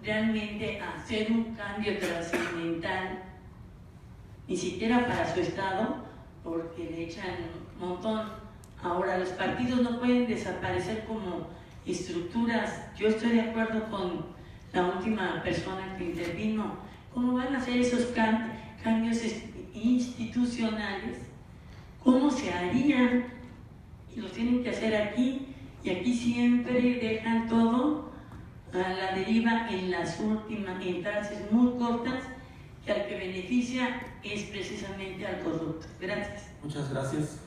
realmente a hacer un cambio trascendental, ni siquiera para su estado, porque le echan un montón. Ahora, los partidos no pueden desaparecer como estructuras. Yo estoy de acuerdo con la última persona que intervino. ¿Cómo van a hacer esos cambios institucionales? ¿Cómo se harían? Y los tienen que hacer aquí, y aquí siempre dejan todo a la deriva en las últimas, en frases muy cortas, que al que beneficia es precisamente al corrupto. Gracias. Muchas gracias.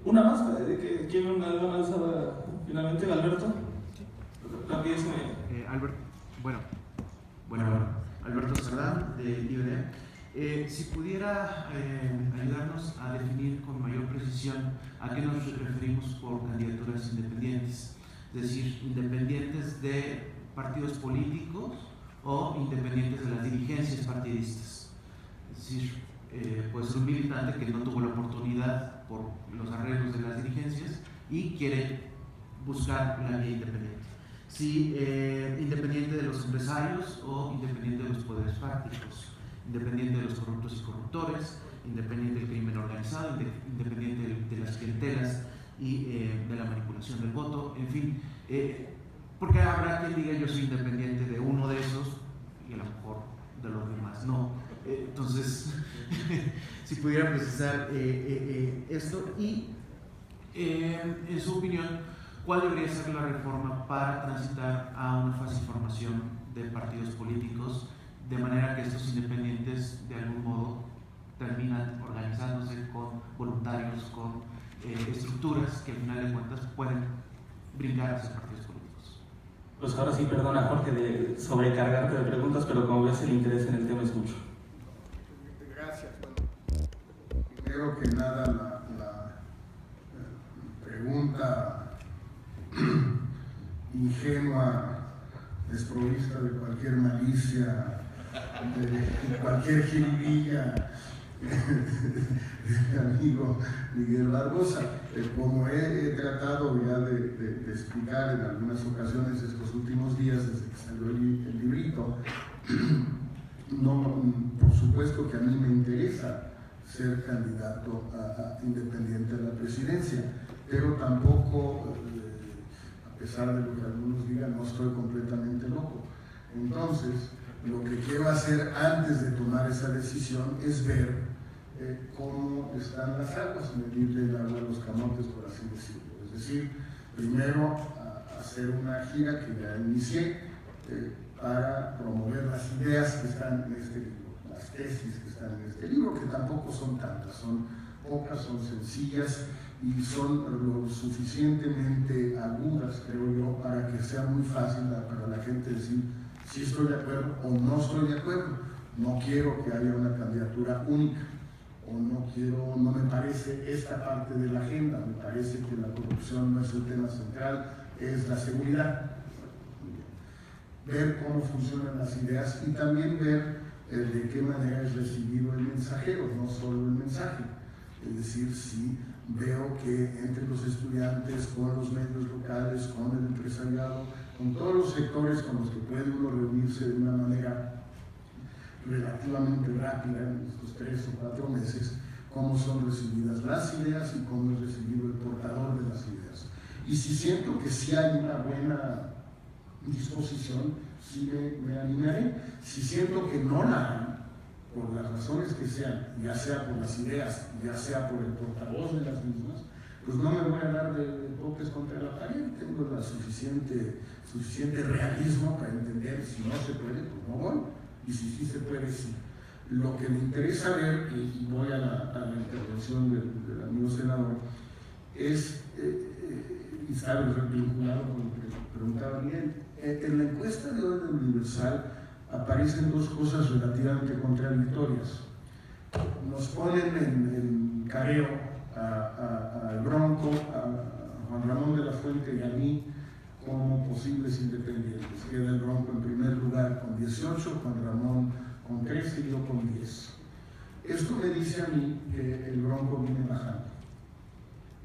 Una más, ¿quién una más finalmente, Alberto? Rapidísimo. Alberto, Alberto Cerdán, de IBD. Si pudiera ayudarnos a definir con mayor precisión a qué nos referimos por candidaturas independientes, es decir, independientes de partidos políticos o independientes de las dirigencias partidistas. Es decir, puede ser un militante que no tuvo la oportunidad por los arreglos de las dirigencias y quiere buscar la vía independiente. Si independiente de los empresarios o independiente de los poderes fácticos, independiente de los corruptos y corruptores, independiente del crimen organizado, independiente de las clientelas y de la manipulación del voto, en fin, porque habrá quien diga yo soy independiente de uno de esos y a lo mejor de los demás no. Entonces, si pudiera precisar esto, y en su opinión, ¿cuál debería ser la reforma para transitar a una fácil formación de partidos políticos, de manera que estos independientes de algún modo terminan organizándose con voluntarios, con estructuras que al final de cuentas pueden brincar a esos partidos políticos. Pues ahora sí, perdona Jorge de sobrecargarte de preguntas, pero como ves el interés en el tema es mucho. Gracias. Primero que nada, la pregunta ingenua, desprovista de cualquier malicia, de cualquier jiribilla de mi amigo Miguel Barbosa. Como he tratado ya de explicar en algunas ocasiones estos últimos días, desde que salió el librito, no, por supuesto que a mí me interesa ser candidato independiente a la presidencia, pero tampoco, a pesar de lo que algunos digan, no estoy completamente loco. Entonces, lo que quiero hacer antes de tomar esa decisión es ver cómo están las aguas, medirle el agua a los camotes, por así decirlo. Es decir, primero hacer una gira que ya inicié para promover las ideas que están en este libro, las tesis que están en este libro, que tampoco son tantas, son pocas, son sencillas y son lo suficientemente agudas, creo yo, para que sea muy fácil para la gente decir si estoy de acuerdo o no estoy de acuerdo. No quiero que haya una candidatura única, o no me parece esta parte de la agenda, me parece que la corrupción no es el tema central, es la seguridad. Ver cómo funcionan las ideas y también ver de qué manera es recibido el mensajero, no solo el mensaje. Es decir, si veo que entre los estudiantes, con los medios locales, con el empresariado, con todos los sectores con los que puede uno reunirse de una manera relativamente rápida en estos 3 o 4 meses, cómo son recibidas las ideas y cómo es recibido el portador de las ideas. Y si siento que sí hay una buena disposición, sí me animaré. Si siento que no la hay, por las razones que sean, ya sea por las ideas, ya sea por el portavoz de las mismas, pues no me voy a dar de toques contra la pared. Tengo la suficiente realismo para entender si no se puede, pues no voy. Y si sí se puede, sí. Lo que me interesa ver, y voy a la intervención del amigo senador, es, y está vinculado con lo que preguntaba Miguel, en la encuesta de hoy del Universal aparecen 2 cosas relativamente contradictorias. Nos ponen en careo al Bronco, a Juan Ramón de la Fuente y a mí como posibles independientes. Queda el Bronco en primer lugar con 18, Juan Ramón con 13 y yo con 10. Esto me dice a mí que el Bronco viene bajando,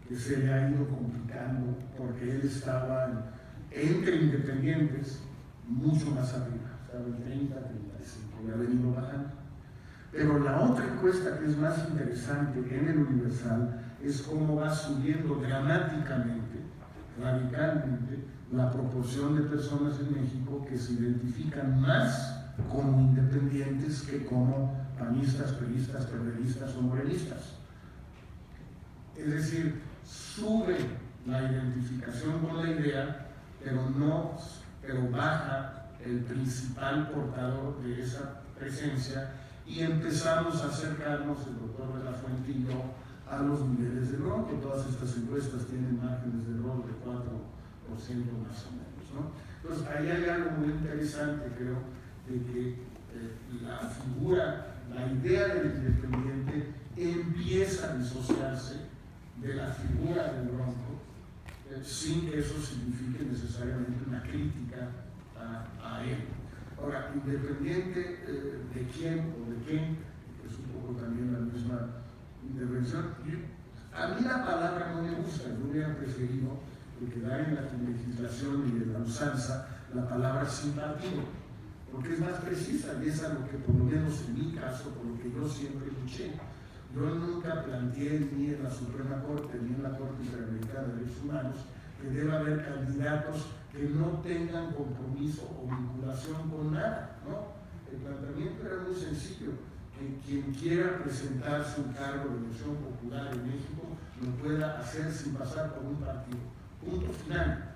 que se le ha ido complicando porque él estaba entre independientes mucho más arriba, estaba en 30, 35, y ha venido bajando. Pero la otra encuesta que es más interesante en el Universal es cómo va subiendo dramáticamente, radicalmente, la proporción de personas en México que se identifican más como independientes que como panistas, priistas, perredistas o morenistas. Es decir, sube la identificación con la idea, pero baja el principal portador de esa presencia y empezamos a acercarnos, el doctor de la Fuente y yo, a los niveles de Bronco. Todas estas encuestas tienen márgenes de error de 4% más o menos, ¿no? Entonces, ahí hay algo muy interesante, creo, de que la figura, la idea del independiente empieza a disociarse de la figura del Bronco, sin que eso signifique necesariamente una crítica a él. Ahora, independiente de quién o de quién, que es un poco también la misma intervención, a mí la palabra no me gusta, yo hubiera preferido quedar en la legislación y en la usanza la palabra sin partido, porque es más precisa y es a lo que, por lo menos en mi caso, por lo que yo siempre luché. Yo nunca planteé ni en la Suprema Corte ni en la Corte Interamericana de Derechos Humanos que deba haber candidatos que no tengan compromiso o vinculación con nada, ¿no? El planteamiento era muy sencillo, que quien quiera presentarse un cargo de elección popular en México lo pueda hacer sin pasar por un partido. Punto final.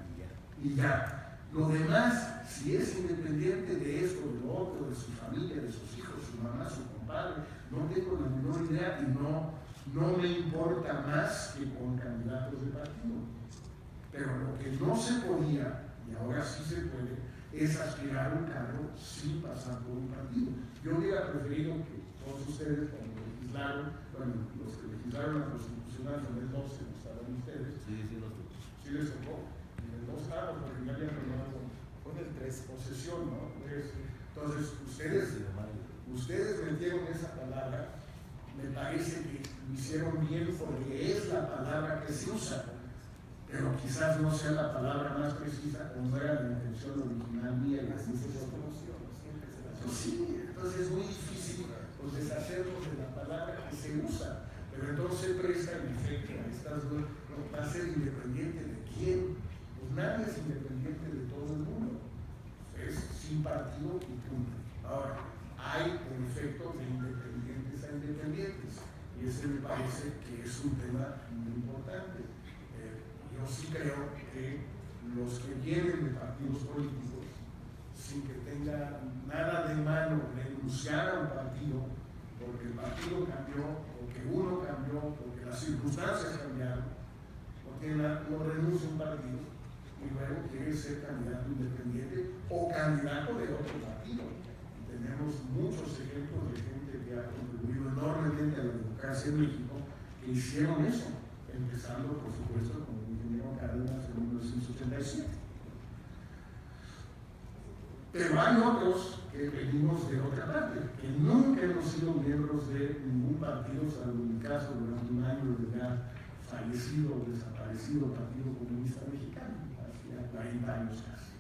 Y ya. Lo demás, si es independiente de esto, de lo otro, de su familia, de sus hijos, su mamá, su compadre, no tengo la menor idea y no me importa más que con candidatos de partido. Pero lo que no se podía, y ahora sí se puede, es aspirar a un cargo sin pasar por un partido. Yo hubiera preferido que todos ustedes, cuando legislaron, bueno, los que legislaron la Constitucional en el 12, ¿no estaban ustedes? Sí les tocó. En el 2 claro, porque ya habían renovado con el 3 posesión, ¿no? Entonces, ustedes metieron esa palabra, me parece que lo hicieron bien porque es la palabra que se usa, pero quizás no sea la palabra más precisa o no era la intención original mía. Sí, entonces es muy difícil pues, deshacernos de la palabra que se usa, pero entonces presta el efecto a estas dos, ¿no? Va a ser independiente de quién, pues nadie es independiente de todo el mundo, es sin partido y punto. Ahora, hay un efecto de independientes a independientes, y ese me parece que es un tema muy importante. Yo sí creo que los que vienen de partidos políticos, sin que tenga nada de malo renunciar a un partido, porque el partido cambió, porque uno cambió, porque las circunstancias cambiaron, porque no renuncia a un partido y luego quiere ser candidato independiente o candidato de otro partido. Y tenemos muchos ejemplos de gente que ha contribuido enormemente a la democracia en México que hicieron eso, empezando por supuesto con el ingeniero Cárdenas en 1987. Pero hay otros que venimos de otra parte, que nunca hemos sido miembros de ningún partido, salvo en mi caso durante un año de ya fallecido o desaparecido Partido Comunista Mexicano, hace 40 años casi.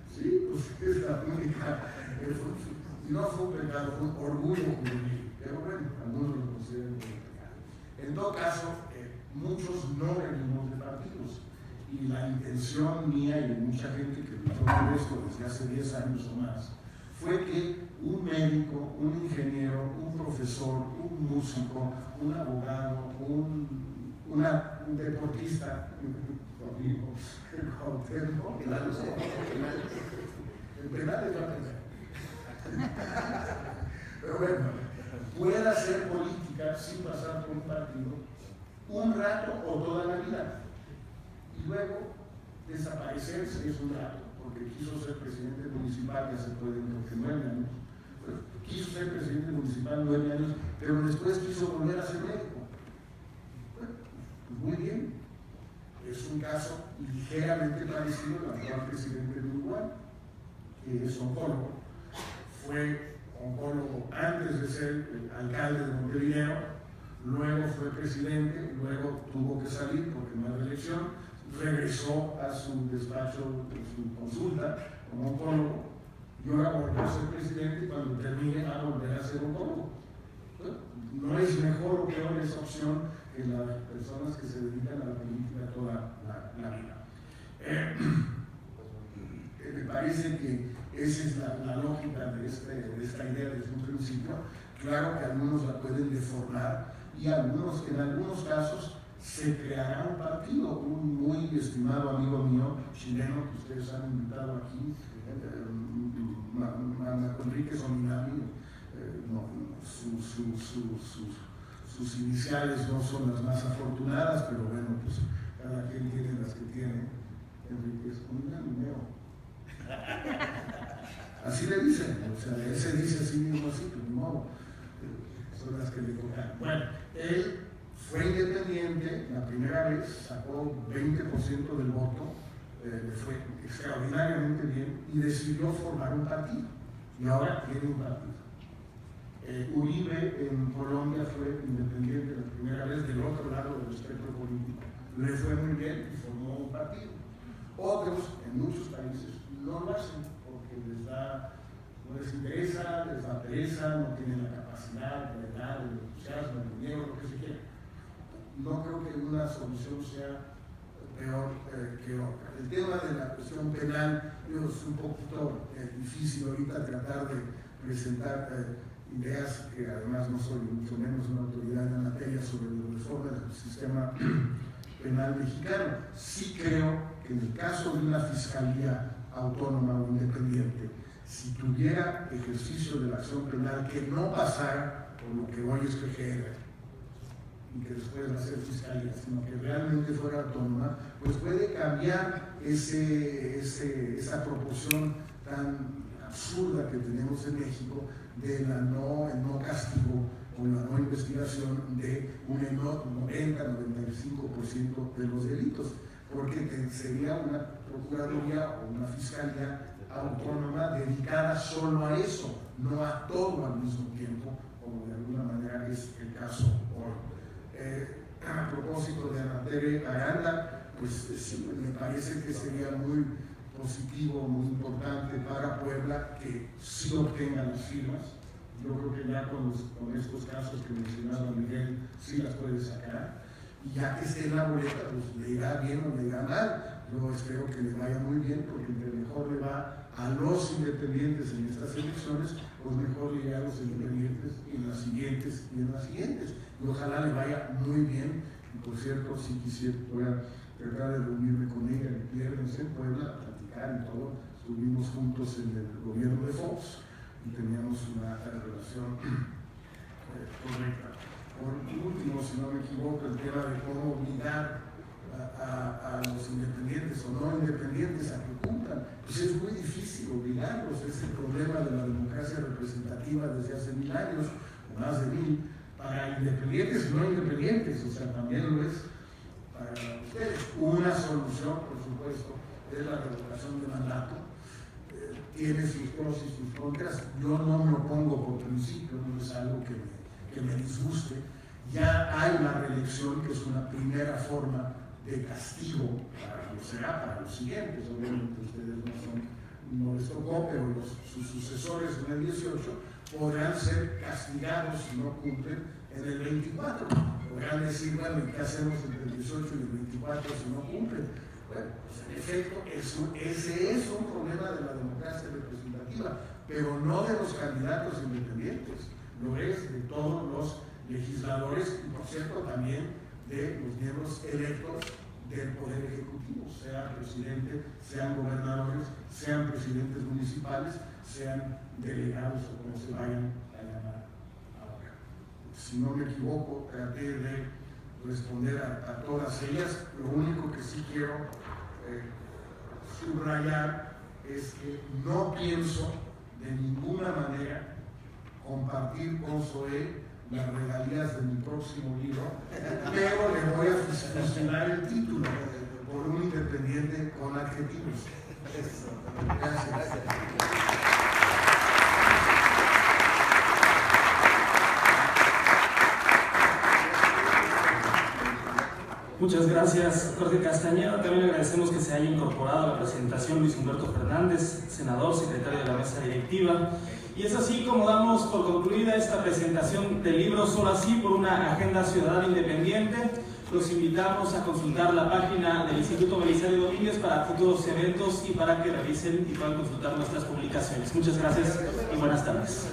Sí, pues es la única, no fue un pecado, fue un orgullo juvenil, pero bueno, algunos lo consideran como pecado. En todo caso, muchos no venimos de partidos. Y la intención mía y de mucha gente que luchó por esto desde hace 10 años o más fue que un médico, un ingeniero, un profesor, un músico, un abogado, un deportista, el penal es la pero bueno, pueda hacer política sin pasar por un partido un rato o toda la vida. Y luego desaparecerse es un rato, porque quiso ser presidente municipal, ya se puede, porque 9 años, pero quiso ser presidente municipal 9 años, pero después quiso volver a ser médico. Bueno, pues muy bien, es un caso ligeramente parecido al actual presidente de Uruguay, que es oncólogo, fue oncólogo antes de ser alcalde de Montevideo, luego fue presidente, luego tuvo que salir porque no hay reelección, regresó a su despacho, a su consulta como oncólogo, y ahora volvió a ser presidente y cuando termine va a volver a ser oncólogo. No es mejor o peor esa opción que las personas que se dedican a la política toda la vida. Me parece que esa es la lógica de esta idea desde un principio. Claro que algunos la pueden deformar y en algunos casos se creará un partido. Un muy estimado amigo mío, chileno, que ustedes han invitado aquí, Enrique Sominami, sus iniciales no son las más afortunadas, pero bueno, pues cada quien tiene las que tiene. Enrique Sominami, así le dicen, o sea, él se dice a sí mismo así, pero no, son las que le tocan. Bueno, él fue independiente, la primera vez sacó 20% del voto, le fue extraordinariamente bien y decidió formar un partido. Y ahora tiene un partido. Uribe en Colombia fue independiente la primera vez del otro lado del espectro político. Le fue muy bien y formó un partido. Otros, en muchos países, no lo hacen porque no les interesa, les da pereza, no tienen la capacidad, la edad, el entusiasmo, el dinero, lo que se quiera. No creo que una solución sea peor que otra. El tema de la cuestión penal es un poquito difícil ahorita tratar de presentar ideas que además no soy mucho menos una autoridad en la materia sobre la reforma del sistema penal mexicano. Sí creo que en el caso de una fiscalía autónoma o independiente, si tuviera ejercicio de la acción penal que no pasara por lo que hoy es PGR y que después va a ser fiscalía, sino que realmente fuera autónoma, pues puede cambiar esa proporción tan absurda que tenemos en México de la no castigo o la no investigación de un 90-95% de los delitos, porque sería una procuraduría o una fiscalía autónoma dedicada solo a eso, no a todo al mismo tiempo, como de alguna manera es el caso hoy. A propósito de Ana Tere Aranda, pues sí, me parece que sería muy positivo, muy importante para Puebla que sí obtengan las firmas. Yo creo que ya con estos casos que mencionaba Miguel, sí las puede sacar. Y ya que esté en la boleta, pues le irá bien o le irá mal. Yo espero que le vaya muy bien, porque entre mejor le va a los independientes en estas elecciones, pues mejor le irá a los independientes en las siguientes y en las siguientes. Y ojalá le vaya muy bien. Y por cierto, si quisiera, voy a tratar de reunirme con ella el viernes en Puebla, a platicar y todo. Estuvimos juntos en el gobierno de Fox y teníamos una relación correcta. Por último, si no me equivoco, el tema de cómo obligar a los independientes o no independientes a que cumplan, pues es muy difícil obligarlos. Es el problema de la democracia representativa desde hace 1000 años, o más de 1000, para independientes y no independientes, o sea, también lo es para ustedes. Una solución, por supuesto, es la revocación de mandato. Tiene sus pros y sus contras. Yo no me opongo por principio, no es algo que me disguste. Ya hay la reelección, que es una primera forma de castigo, para los siguientes. Obviamente ustedes no les tocó, pero sus sucesores en el 18 podrán ser castigados si no cumplen en el 24. Podrán decir, bueno, ¿qué hacemos entre el 18 y el 24 si no cumplen? Bueno, pues en efecto, ese es un problema de la democracia representativa, pero no de los candidatos independientes, lo es de todos los legisladores y, por cierto, también de los miembros electos del Poder Ejecutivo, sean presidente, sean gobernadores, sean presidentes municipales, sean delegados o como se vayan a llamar ahora. Si no me equivoco, traté de responder a todas ellas. Lo único que sí quiero subrayar es que no pienso de ninguna manera compartir con Zoé las regalías de mi próximo libro, pero le voy a funcionar el título por un independiente con adjetivos. Gracias. Muchas gracias, Jorge Castañeda. También agradecemos que se haya incorporado a la presentación Luis Humberto Fernández, senador, secretario de la mesa directiva. Y es así como damos por concluida esta presentación del libro Solo Así, por una agenda ciudadana independiente. Los invitamos a consultar la página del Instituto Belisario Domínguez para futuros eventos y para que revisen y puedan consultar nuestras publicaciones. Muchas gracias y buenas tardes.